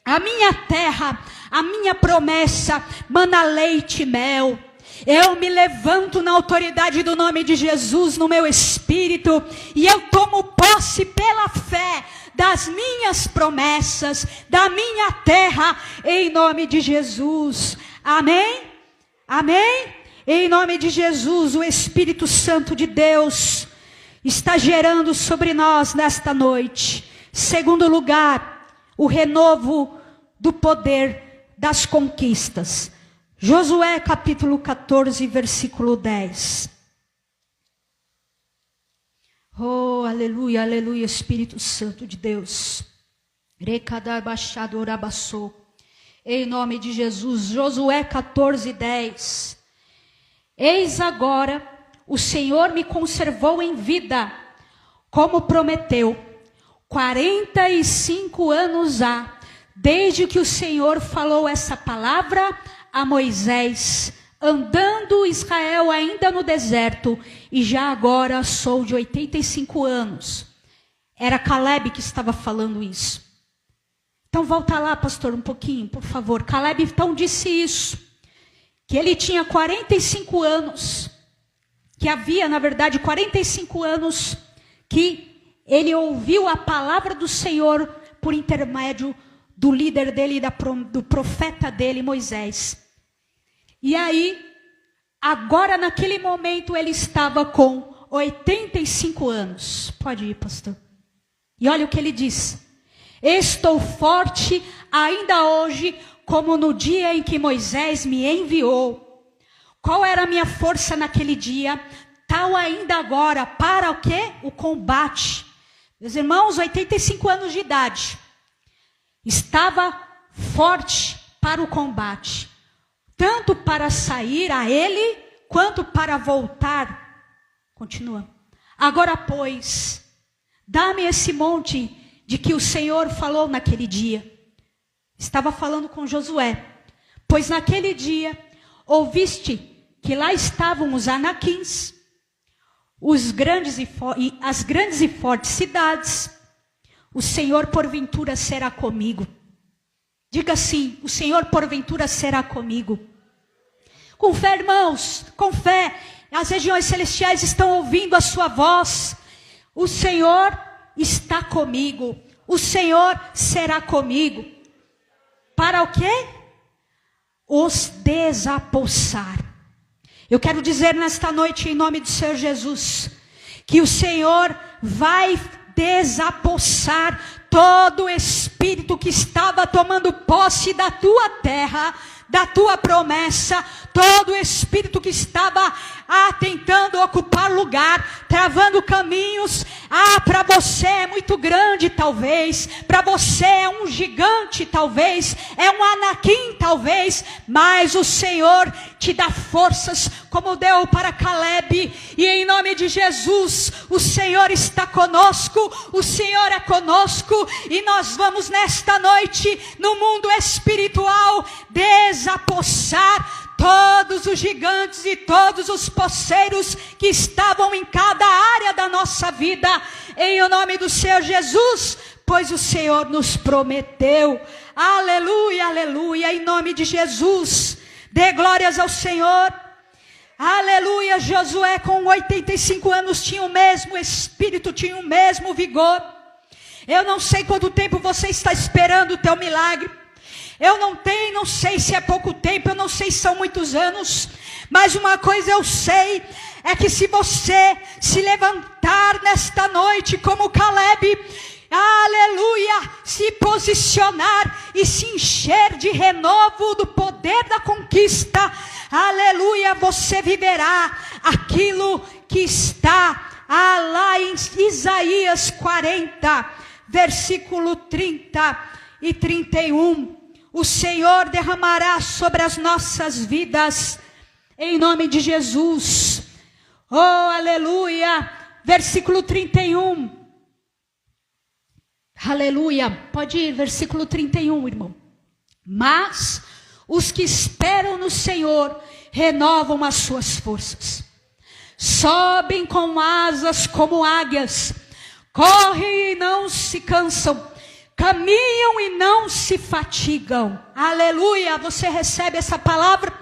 Speaker 1: A minha terra, a minha promessa, mana leite e mel. Eu me levanto na autoridade do nome de Jesus no meu espírito, e eu tomo posse pela fé das minhas promessas, da minha terra, em nome de Jesus. Amém? Amém? Em nome de Jesus, o Espírito Santo de Deus está gerando sobre nós nesta noite. Segundo lugar, o renovo do poder das conquistas. Josué capítulo 14, versículo 10. Oh, aleluia, aleluia, Espírito Santo de Deus. Em nome de Jesus, Josué 14, 10. Eis agora, o Senhor me conservou em vida, como prometeu. 45 anos há, desde que o Senhor falou essa palavra a Moisés, andando Israel ainda no deserto, e já agora sou de 85 anos. Era Caleb que estava falando isso. Então volta lá, pastor, um pouquinho, por favor. Caleb então disse isso, que ele tinha 45 anos, que havia, na verdade, 45 anos que ele ouviu a palavra do Senhor por intermédio do líder dele, do profeta dele, Moisés. E aí, agora naquele momento ele estava com 85 anos. Pode ir, pastor. E olha o que ele diz: estou forte ainda hoje, como no dia em que Moisés me enviou. Qual era a minha força naquele dia? Tal ainda agora, para o quê? O combate. Meus irmãos, 85 anos de idade. Estava forte para o combate. Tanto para sair a ele, quanto para voltar. Continua. Agora, pois, dá-me esse monte de que o Senhor falou naquele dia. Estava falando com Josué. Pois naquele dia, ouviste que lá estavam os anaquins, as grandes e fortes cidades. O Senhor porventura será comigo. Diga assim: o Senhor porventura será comigo. Com fé, irmãos, com fé. As regiões celestiais estão ouvindo a sua voz. O Senhor está comigo. O Senhor será comigo. Para o quê? Os desapossar. Eu quero dizer nesta noite, em nome do Senhor Jesus, que o Senhor vai desapossar todo o espírito que estava tomando posse da tua terra, da tua promessa, todo o espírito que estava tentando ocupar lugar, travando caminhos. Para você é muito grande talvez, para você é um gigante talvez, é um Anakim talvez, mas o Senhor te dá forças como deu para Caleb, e em nome de Jesus, o Senhor está conosco, o Senhor é conosco, e nós vamos nesta noite, no mundo espiritual, desapossar todos os gigantes e todos os poceiros que estavam em cada área da nossa vida, em o nome do Senhor Jesus, pois o Senhor nos prometeu. Aleluia, aleluia, em nome de Jesus, dê glórias ao Senhor. Aleluia. Josué com 85 anos tinha o mesmo espírito, tinha o mesmo vigor. Eu não sei quanto tempo você está esperando o teu milagre. Eu não sei se é pouco tempo, eu não sei se são muitos anos, mas uma coisa eu sei, é que se você se levantar nesta noite como Caleb, aleluia, se posicionar e se encher de renovo do poder da conquista, aleluia, você viverá aquilo que está lá em Isaías 40, versículo 30 e 31. O Senhor derramará sobre as nossas vidas, em nome de Jesus. Oh, aleluia. Versículo 31. Aleluia. Pode ir, versículo 31, irmão. Mas os que esperam no Senhor renovam as suas forças. Sobem com asas como águias. Correm e não se cansam. Caminham e não se fatigam. Aleluia. Você recebe essa palavra?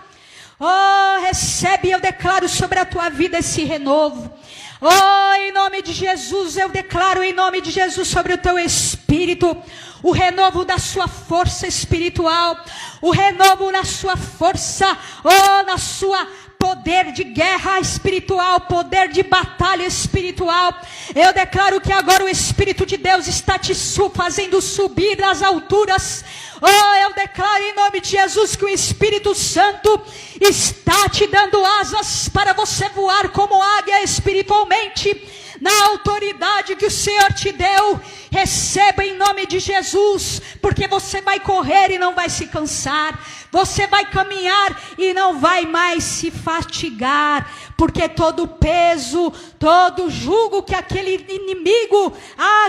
Speaker 1: Oh, recebe. Eu declaro sobre a tua vida esse renovo. Oh, em nome de Jesus, eu declaro em nome de Jesus sobre o teu espírito, o renovo da sua força espiritual, o renovo na sua força, oh, na sua poder de guerra espiritual, poder de batalha espiritual. Eu declaro que agora o Espírito de Deus está te fazendo subir nas alturas. Oh, eu declaro em nome de Jesus que o Espírito Santo está te dando asas para você voar como águia espiritualmente, na autoridade que o Senhor te deu. Receba em nome de Jesus, porque você vai correr e não vai se cansar, você vai caminhar e não vai mais se fatigar, porque todo peso, todo jugo que aquele inimigo,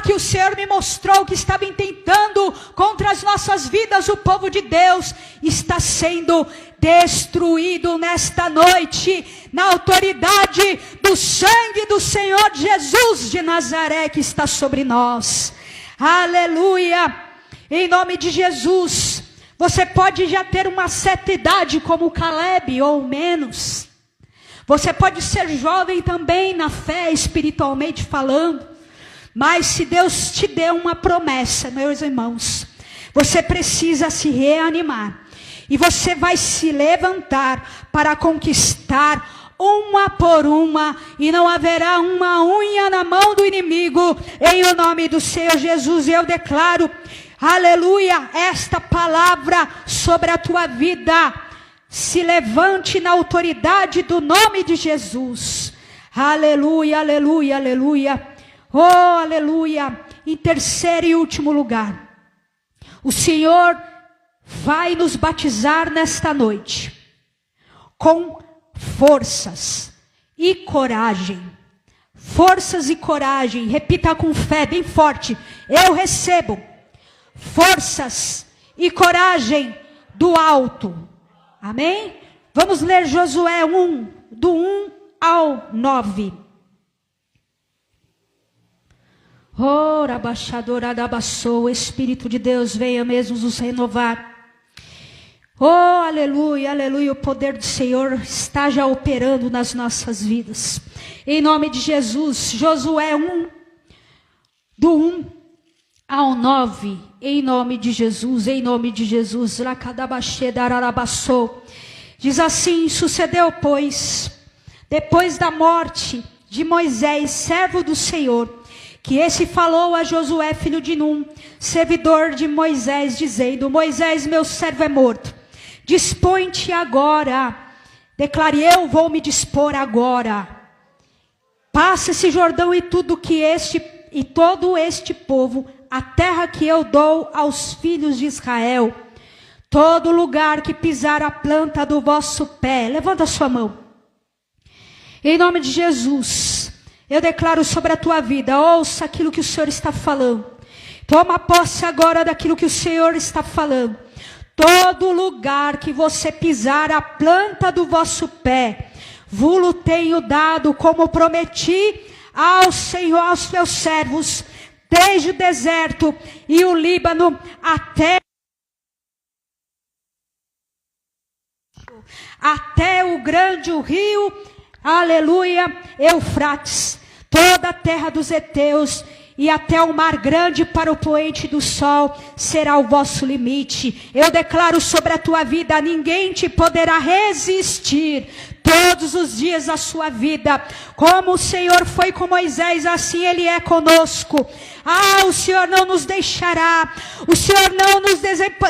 Speaker 1: que o Senhor me mostrou que estava intentando contra as nossas vidas, o povo de Deus, está sendo destruído nesta noite, na autoridade do sangue do Senhor Jesus de Nazaré que está sobre nós. Aleluia. Em nome de Jesus. Você pode já ter uma certa idade como Caleb ou menos. Você pode ser jovem também na fé, espiritualmente falando. Mas se Deus te deu uma promessa, meus irmãos, você precisa se reanimar. E você vai se levantar para conquistar uma por uma, e não haverá uma unha na mão do inimigo, em o nome do Senhor Jesus. Eu declaro, aleluia, esta palavra sobre a tua vida. Se levante na autoridade do nome de Jesus. Aleluia, aleluia, aleluia. Oh, aleluia. Em terceiro e último lugar, o Senhor vai nos batizar nesta noite com forças e coragem. Forças e coragem. Repita com fé bem forte. Eu recebo forças e coragem do alto. Amém? Vamos ler Josué 1, do 1 ao 9. Ora, baixadora da baçou, o Espírito de Deus venha mesmo nos renovar. Oh, aleluia, aleluia, o poder do Senhor está já operando nas nossas vidas. Em nome de Jesus, Josué 1, do 1 ao 9, em nome de Jesus, em nome de Jesus. Diz assim: sucedeu, pois, depois da morte de Moisés, servo do Senhor, que esse falou a Josué, filho de Num, servidor de Moisés, dizendo: Moisés, meu servo, é morto. Dispõe-te agora. Declare: eu vou me dispor agora. Passa esse Jordão e todo este povo, a terra que eu dou aos filhos de Israel. Todo lugar que pisar a planta do vosso pé. Levanta a sua mão. Em nome de Jesus, eu declaro sobre a tua vida. Ouça aquilo que o Senhor está falando. Toma posse agora daquilo que o Senhor está falando. Todo lugar que você pisar a planta do vosso pé, vos tenho dado como prometi ao Senhor, aos meus servos, desde o deserto e o Líbano até o grande rio, aleluia, Eufrates, toda a terra dos heteus e até o mar grande para o poente do sol será o vosso limite. Eu declaro sobre a tua vida: ninguém te poderá resistir todos os dias da sua vida. Como o Senhor foi com Moisés, assim Ele é conosco. O Senhor não nos deixará, o Senhor não nos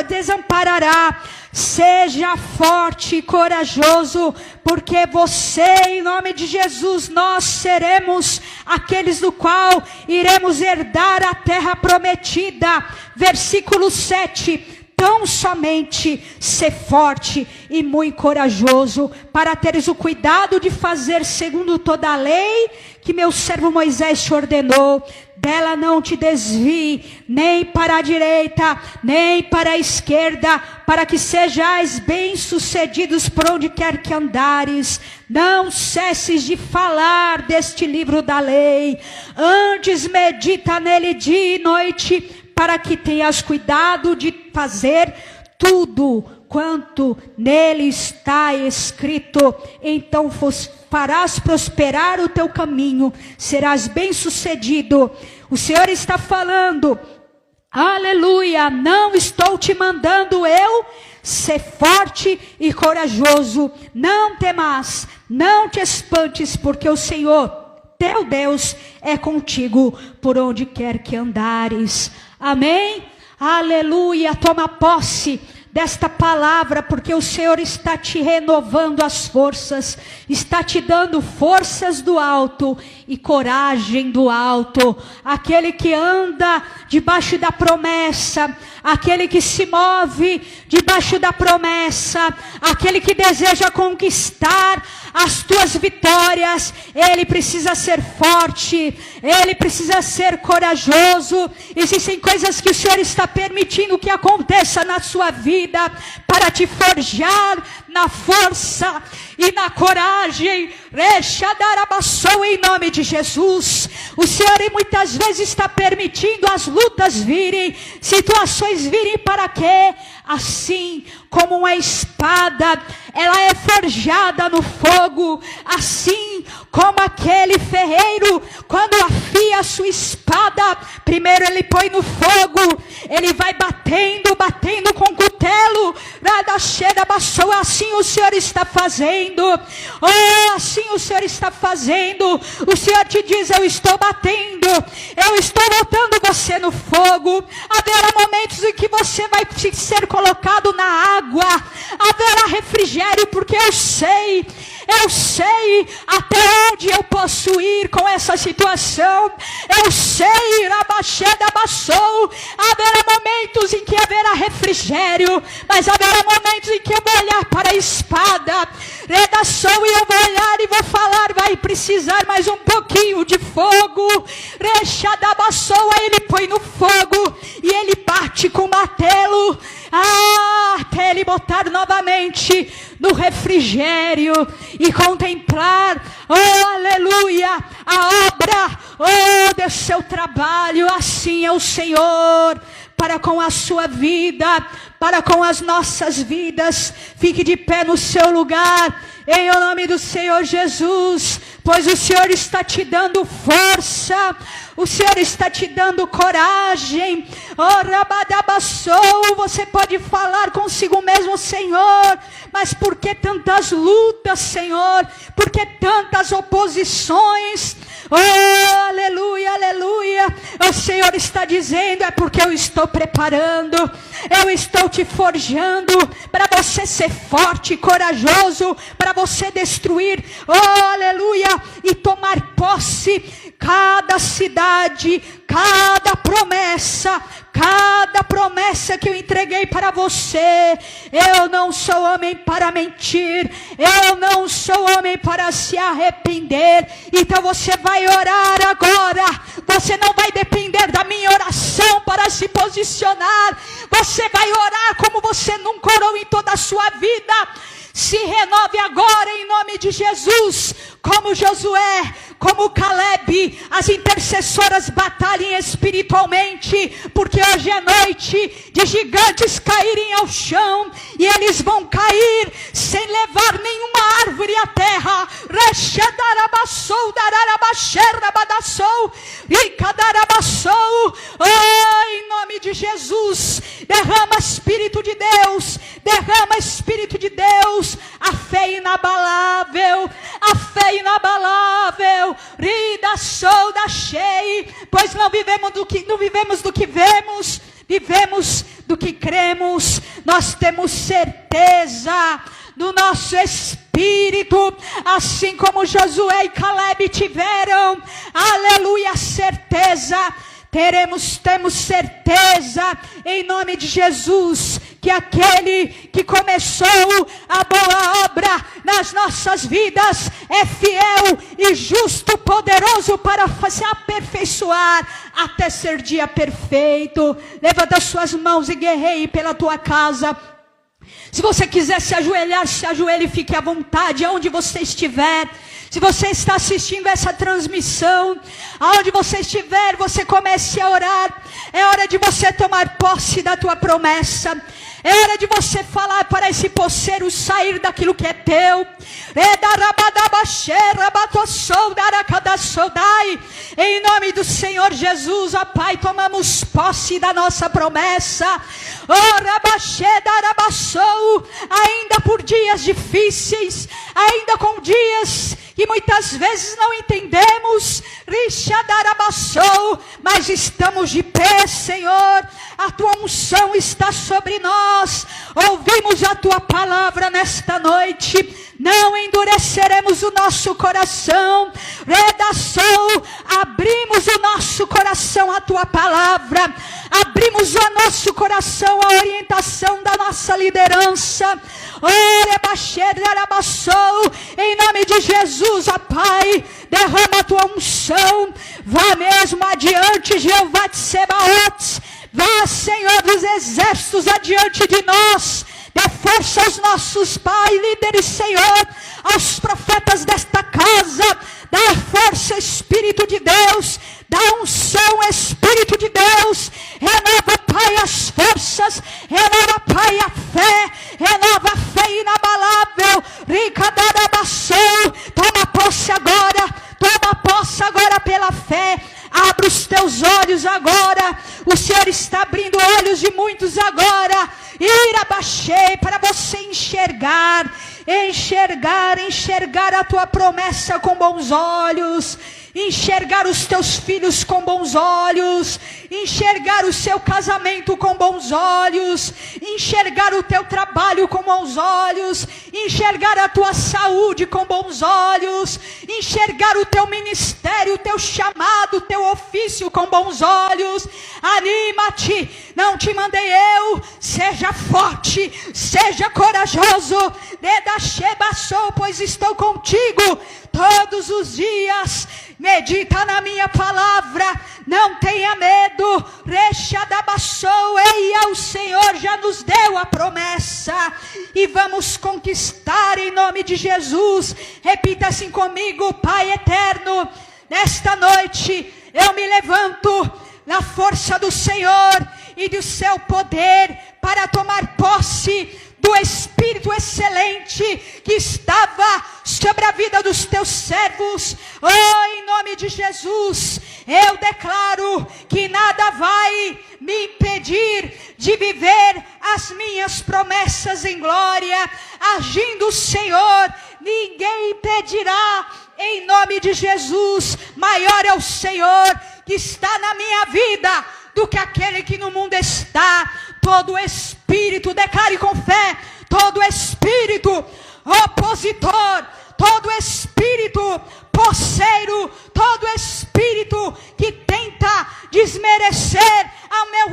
Speaker 1: desamparará. Seja forte e corajoso, porque você, em nome de Jesus, nós seremos aqueles do qual iremos herdar a terra prometida. Versículo 7. Tão somente ser forte e muito corajoso, para teres o cuidado de fazer segundo toda a lei que meu servo Moisés te ordenou. Dela não te desvie, nem para a direita, nem para a esquerda, para que sejais bem-sucedidos por onde quer que andares. Não cesses de falar deste livro da lei, antes medita nele dia e noite, para que tenhas cuidado de fazer tudo quanto nele está escrito. Então farás prosperar o teu caminho, serás bem-sucedido. O Senhor está falando, aleluia, não estou te mandando eu ser forte e corajoso. Não temas, não te espantes, porque o Senhor, teu Deus, é contigo por onde quer que andares. Amém? Aleluia, toma posse desta palavra, porque o Senhor está te renovando as forças, está te dando forças do alto e coragem do alto. Aquele que anda debaixo da promessa, aquele que se move debaixo da promessa, aquele que deseja conquistar as tuas vitórias, ele precisa ser forte, ele precisa ser corajoso. Existem coisas que o Senhor está permitindo que aconteça na sua vida, para te forjar na força e na coragem. Em nome de Jesus. O Senhor muitas vezes está permitindo as lutas virem, situações virem, para quê? Assim como uma espada, ela é forjada no fogo, assim como aquele ferreiro, quando afia a sua espada, primeiro ele põe no fogo, ele vai batendo com cutelo, assim o Senhor está fazendo, assim o Senhor está fazendo. O Senhor te diz: eu estou batendo, eu estou botando você no fogo. Haverá momentos em que você vai ser colocado na água, haverá refrigério, porque eu sei até onde eu posso ir com essa situação. Eu sei, haverá momentos em que haverá refrigério, mas haverá momentos em que eu vou olhar para a espada, redação, e eu vou olhar e vou falar: vai precisar mais um pouquinho de fogo. Aí ele põe no fogo e ele bate com o martelo, até ele botar novamente no refrigério e contemplar, aleluia, a obra, do seu trabalho. Assim é o Senhor para com a sua vida, para com as nossas vidas. Fique de pé no seu lugar. em nome do Senhor Jesus, pois o Senhor está te dando força, o Senhor está te dando coragem. Você pode falar consigo mesmo: Senhor, mas por que tantas lutas, Senhor? Por que tantas oposições? Oh, aleluia, aleluia. O Senhor está dizendo: é porque eu estou preparando, eu estou te forjando para você ser forte e corajoso, para você destruir, oh, aleluia, e tomar posse. Cada cidade, cada promessa que eu entreguei para você. Eu não sou homem para mentir, eu não sou homem para se arrepender. Então você vai orar agora, você não vai depender da minha oração para se posicionar, você vai orar como você nunca orou em toda a sua vida. Se renove agora em nome de Jesus, como Josué, como Caleb, as intercessoras batalhem espiritualmente, porque hoje é noite de gigantes caírem ao chão, e eles vão cair sem levar nenhuma árvore à terra. Oh, em nome de Jesus, derrama Espírito de Deus, derrama Espírito de Deus, a fé inabalável, a fé inabalável. Rida solda chei, pois não vivemos do que vemos, vivemos do que cremos. Nós temos certeza do nosso espírito, assim como Josué e Caleb tiveram, aleluia, certeza. Temos certeza, em nome de Jesus, que aquele que começou a boa obra nas nossas vidas é fiel e justo, poderoso para se aperfeiçoar até ser dia perfeito. Levanta suas mãos e guerreie pela tua casa. Se você quiser se ajoelhar, se ajoelhe, fique à vontade, aonde você estiver. Se você está assistindo essa transmissão, aonde você estiver, você comece a orar. É hora de você tomar posse da tua promessa. É hora de você falar para esse poceiro sair daquilo que é teu. Em nome do Senhor Jesus, ó Pai, tomamos posse da nossa promessa. Ainda por dias difíceis, ainda com dias que muitas vezes não entendemos, mas estamos de pé, Senhor. A tua unção está sobre nós. Ouvimos a tua palavra nesta noite. Não endureceremos o nosso coração. Abrimos o nosso coração à tua palavra. Abrimos o nosso coração à orientação da nossa liderança. Em nome de Jesus, ó Pai, derrama a tua unção. Vá mesmo adiante, Jeová de Sebaotes. Vá, Senhor dos exércitos, adiante de nós. Dê força aos nossos pais, líderes, Senhor, aos profetas desta casa. Dá força, Espírito de Deus. Dá unção, Espírito de Deus. Renova, Pai, as forças. Renova, Pai, a fé. Renova a fé inabalável. Toma posse agora. Toma posse agora pela fé. Abra os teus olhos agora. O Senhor está abrindo olhos de muitos agora. Irabaxei, para você enxergar a tua promessa com bons olhos. Enxergar os teus filhos com bons olhos, enxergar o seu casamento com bons olhos, enxergar o teu trabalho com bons olhos, enxergar a tua saúde com bons olhos, enxergar o teu ministério, o teu chamado, o teu ofício com bons olhos. Anima-te, não te mandei eu, seja forte, seja corajoso, pois estou contigo todos os dias. Medita na minha palavra, não tenha medo. Eia, o Senhor já nos deu a promessa e vamos conquistar em nome de Jesus. Repita assim comigo: Pai eterno, nesta noite eu me levanto na força do Senhor e do seu poder para tomar posse do Espírito excelente que estava sobre a vida dos teus servos. Oh, em nome de Jesus, eu declaro que nada vai me impedir de viver as minhas promessas em glória. Agindo o Senhor, ninguém impedirá. Em nome de Jesus, maior é o Senhor que está na minha vida do que aquele que no mundo está. Todo espírito, declare com fé, todo espírito opositor, todo espírito posseiro, todo espírito que tenta desmerecer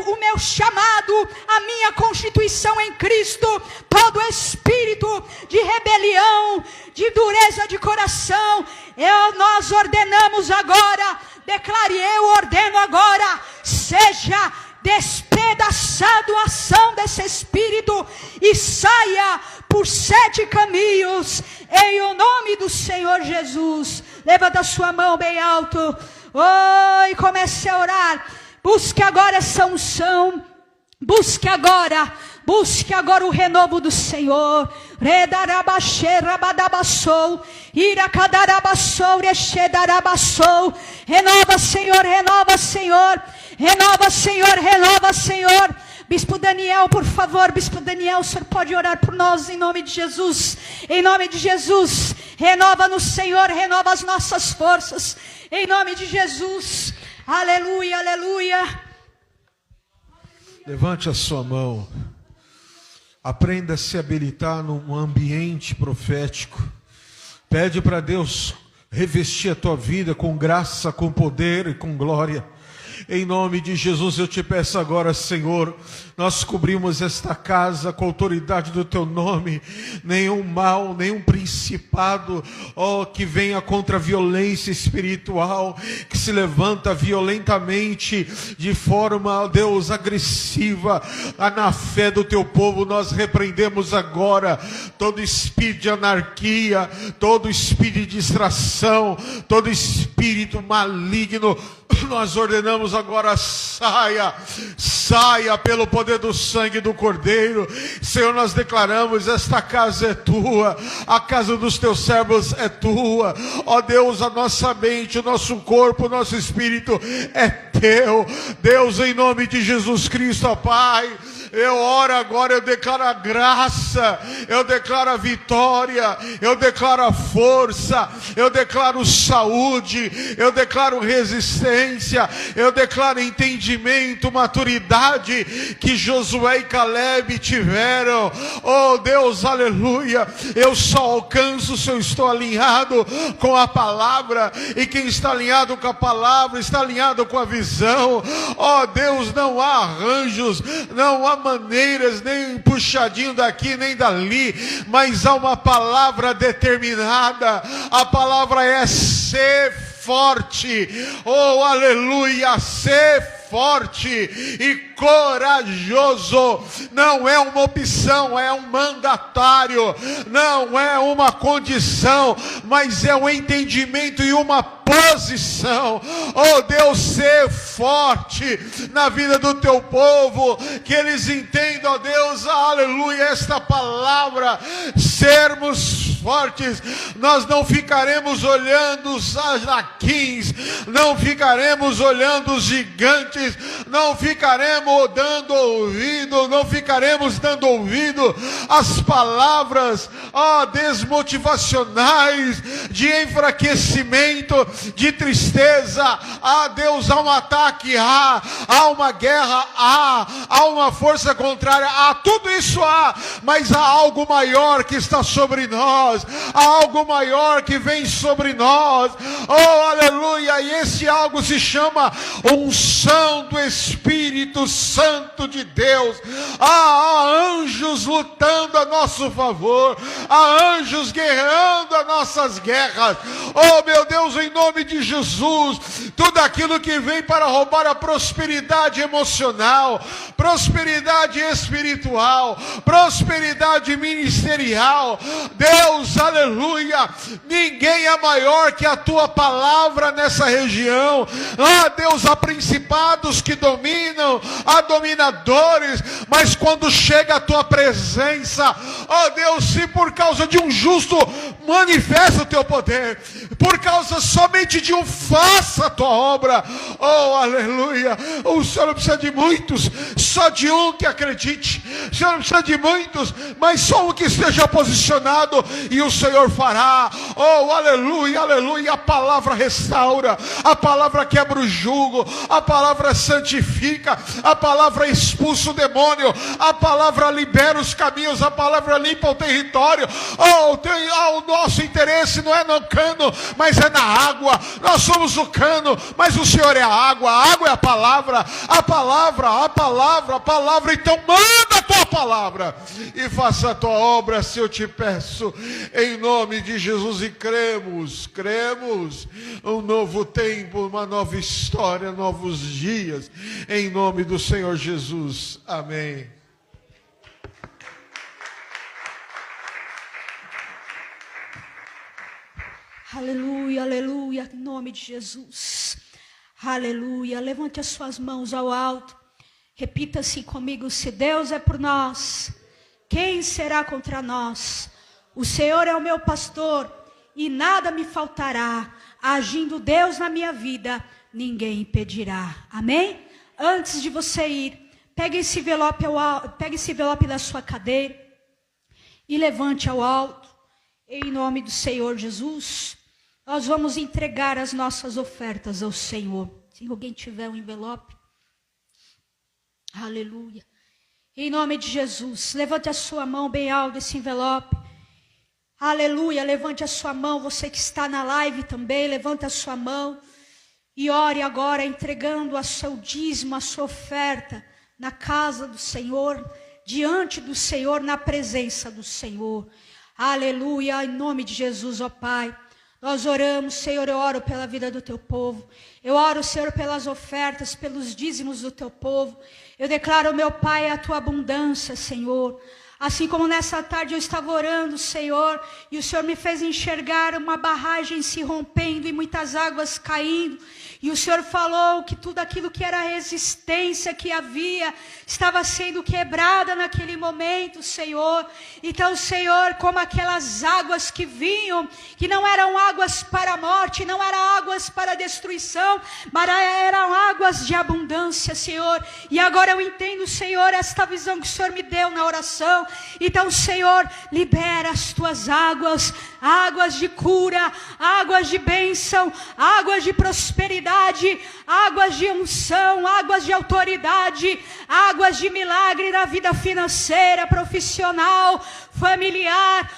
Speaker 1: o meu chamado, a minha constituição em Cristo, todo espírito de rebelião, de dureza de coração, nós ordenamos agora, declare, eu ordeno agora, seja despedaçado a ação desse espírito e saia por 7 caminhos, em o nome do Senhor Jesus. Levanta a sua mão bem alto, e comece a orar. Busque agora essa unção, busque agora o renovo do Senhor. Renova, Senhor, renova, Senhor, renova, Senhor, renova, Senhor. Bispo Daniel, por favor, Bispo Daniel, o Senhor pode orar por nós em nome de Jesus. Em nome de Jesus, renova-nos, Senhor, renova as nossas forças. Em nome de Jesus, aleluia, aleluia.
Speaker 2: Levante a sua mão. Aprenda a se habilitar num ambiente profético. Pede para Deus revestir a tua vida com graça, com poder e com glória. Em nome de Jesus eu te peço agora, Senhor, nós cobrimos esta casa com a autoridade do teu nome. Nenhum mal, nenhum principado, que venha contra a violência espiritual, que se levanta violentamente, de forma, Deus, agressiva, na fé do teu povo, nós repreendemos agora todo espírito de anarquia, todo espírito de distração, todo espírito maligno. Nós ordenamos agora, saia pelo poder do sangue do Cordeiro. Senhor, nós declaramos, esta casa é tua, a casa dos teus servos é tua. Ó Deus, a nossa mente, o nosso corpo, o nosso espírito é teu. Deus, em nome de Jesus Cristo, ó Pai, eu oro agora, eu declaro a graça, eu declaro a vitória, eu declaro a força, eu declaro saúde, eu declaro resistência, eu declaro entendimento, maturidade que Josué e Caleb tiveram. Oh Deus, aleluia, eu só alcanço se eu estou alinhado com a palavra, e quem está alinhado com a palavra está alinhado com a visão. Oh Deus, não há arranjos, não há maneiras, nem puxadinho daqui nem dali, mas há uma palavra determinada. A palavra é ser forte. Oh aleluia, ser forte e corajoso. Não é uma opção, é um mandatário, não é uma condição, mas é um entendimento e uma posição. Oh Deus, ser forte na vida do teu povo, que eles entendam, ó Deus, aleluia, esta palavra, sermos fortes. Nós não ficaremos olhando os anaquins, não ficaremos olhando os gigantes, não ficaremos dando ouvido às palavras desmotivacionais, de enfraquecimento, de tristeza. Deus, há um ataque, há uma guerra, há uma força contrária, tudo isso há, mas há algo maior que está sobre nós, há algo maior que vem sobre nós. Oh aleluia, e esse algo se chama unção do Espírito Santo de Deus. Há anjos lutando a nosso favor, há anjos guerreando as nossas guerras. Oh meu Deus, em nome de Jesus, tudo aquilo que vem para roubar a prosperidade emocional, prosperidade espiritual, prosperidade ministerial. Deus, aleluia, ninguém é maior que a tua palavra nessa região. Deus, há principados que dominam, há dominadores, mas quando chega a tua presença, Deus, se por causa de um justo manifesta o teu poder, por causa somente de um faça a tua obra. Aleluia. O Senhor não precisa de muitos, só de um que acredite. O Senhor não precisa de muitos, mas só um que esteja posicionado, e o Senhor fará. Aleluia, aleluia. A palavra restaura, a palavra quebra o jugo, a palavra santifica, a palavra expulsa o demônio, a palavra libera os caminhos, a palavra limpa o território. O nosso interesse não é no cano, mas é na água. Nós somos o cano, mas o Senhor é a água é a palavra, a palavra, a palavra, a palavra. Então manda a tua palavra e faça a tua obra, se eu te peço, em nome de Jesus. E cremos, um novo tempo, uma nova história, novos dias, em nome do Senhor Jesus. Amém.
Speaker 1: Aleluia, aleluia, em nome de Jesus. Aleluia. Levante as suas mãos ao alto. Repita assim comigo: se Deus é por nós, quem será contra nós? O Senhor é o meu pastor e nada me faltará. Agindo Deus na minha vida, ninguém impedirá. Amém? Antes de você ir, pegue esse envelope da sua cadeira e levante ao alto, em nome do Senhor Jesus. Nós vamos entregar as nossas ofertas ao Senhor. Se alguém tiver um envelope. Aleluia. Em nome de Jesus, levante a sua mão bem alto, esse envelope. Aleluia, levante a sua mão. Você que está na live também, levante a sua mão. E ore agora, entregando a seu dízimo, a sua oferta, na casa do Senhor, diante do Senhor, na presença do Senhor. Aleluia, em nome de Jesus, ó Pai. Nós oramos, Senhor, eu oro pela vida do teu povo. Eu oro, Senhor, pelas ofertas, pelos dízimos do teu povo. Eu declaro, meu Pai, a tua abundância, Senhor. Assim como nessa tarde eu estava orando, Senhor, e o Senhor me fez enxergar uma barragem se rompendo e muitas águas caindo. E o Senhor falou que tudo aquilo que era resistência que havia, estava sendo quebrada naquele momento, Senhor. Então, Senhor, como aquelas águas que vinham, que não eram águas para a morte, não eram águas para a destruição, mas eram águas de abundância, Senhor. E agora eu entendo, Senhor, esta visão que o Senhor me deu na oração. Então, Senhor, libera as tuas águas, águas de cura, águas de bênção, águas de prosperidade, águas de unção, águas de autoridade, águas de milagre na vida financeira, profissional, familiar.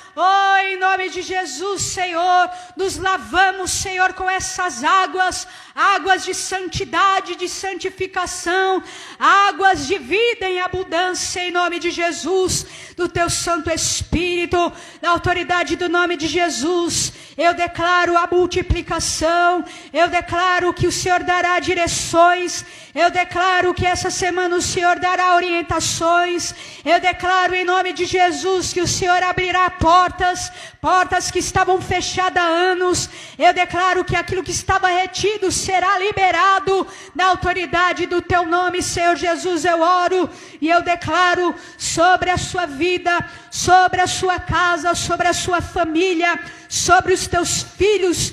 Speaker 1: Em nome de Jesus, Senhor, nos lavamos, Senhor, com essas águas, águas de santidade, de santificação, águas de vida em abundância, em nome de Jesus, do teu Santo Espírito, na autoridade do nome de Jesus. Eu declaro a multiplicação, eu declaro que o Senhor dará direções, eu declaro que essa semana o Senhor dará orientações, eu declaro em nome de Jesus que o Senhor abrirá portas que estavam fechadas há anos. Eu declaro que aquilo que estava retido será liberado na autoridade do teu nome, Senhor Jesus. Eu oro e eu declaro sobre a sua vida, sobre a sua casa, sobre a sua família, sobre os teus filhos,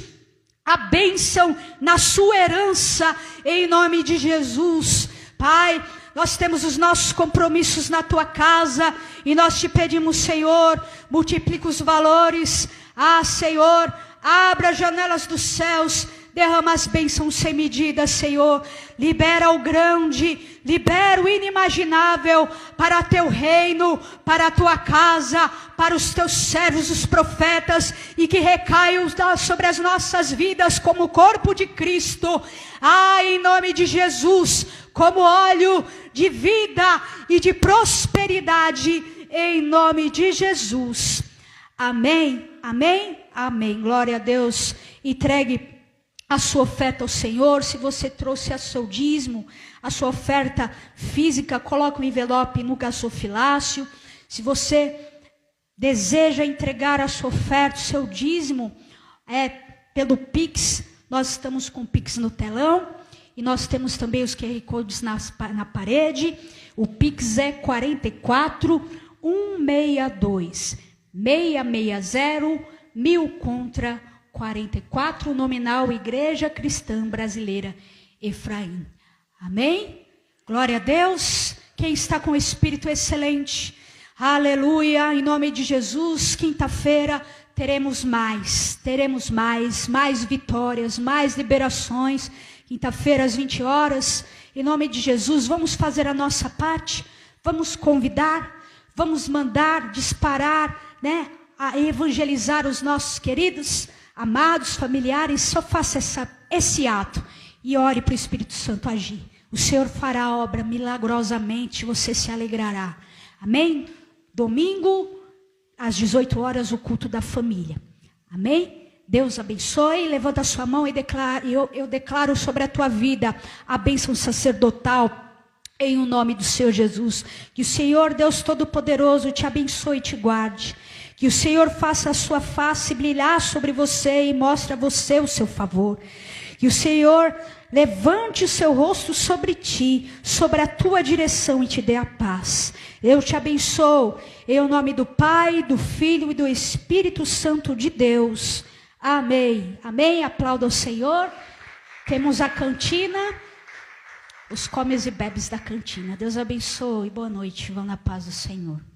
Speaker 1: a bênção na sua herança, em nome de Jesus. Pai, nós temos os nossos compromissos na tua casa e nós te pedimos, Senhor, multiplica os valores. Senhor, abra as janelas dos céus, derrama as bênçãos sem medida, Senhor. Libera o grande, libera o inimaginável para teu reino, para a tua casa, para os teus servos, os profetas, e que recaiam sobre as nossas vidas como o corpo de Cristo. Em nome de Jesus, como óleo de vida e de prosperidade, em nome de Jesus. Amém, amém, amém. Glória a Deus. Entregue a sua oferta ao Senhor. Se você trouxe a seu dízimo, a sua oferta física, coloque um envelope no gasofilácio. Se você deseja entregar a sua oferta, o seu dízimo, pelo Pix, nós estamos com o Pix no telão, e nós temos também os QR Codes na parede. O Pix é 44 162 660 1000 contra 44, nominal Igreja Cristã Brasileira Efraim. Amém? Glória a Deus. Quem está com o Espírito excelente? Aleluia, em nome de Jesus. Quinta-feira teremos mais vitórias, mais liberações. Quinta-feira às 20 horas, em nome de Jesus, vamos fazer a nossa parte, vamos convidar, vamos mandar, disparar, a evangelizar os nossos queridos, amados, familiares. Só faça esse ato e ore para o Espírito Santo agir. O Senhor fará a obra milagrosamente, você se alegrará. Amém? Domingo, às 18 horas, o culto da família. Amém? Deus abençoe. Levanta a sua mão e eu declaro sobre a tua vida a bênção sacerdotal, em o nome do Senhor Jesus. Que o Senhor, Deus Todo-Poderoso, te abençoe e te guarde. Que o Senhor faça a sua face brilhar sobre você e mostre a você o seu favor. Que o Senhor levante o seu rosto sobre ti, sobre a tua direção, e te dê a paz. Eu te abençoo, em nome do Pai, do Filho e do Espírito Santo de Deus. Amém. Amém. Aplauda o Senhor. Temos a cantina, os comes e bebes da cantina. Deus abençoe. Boa noite. Vão na paz do Senhor.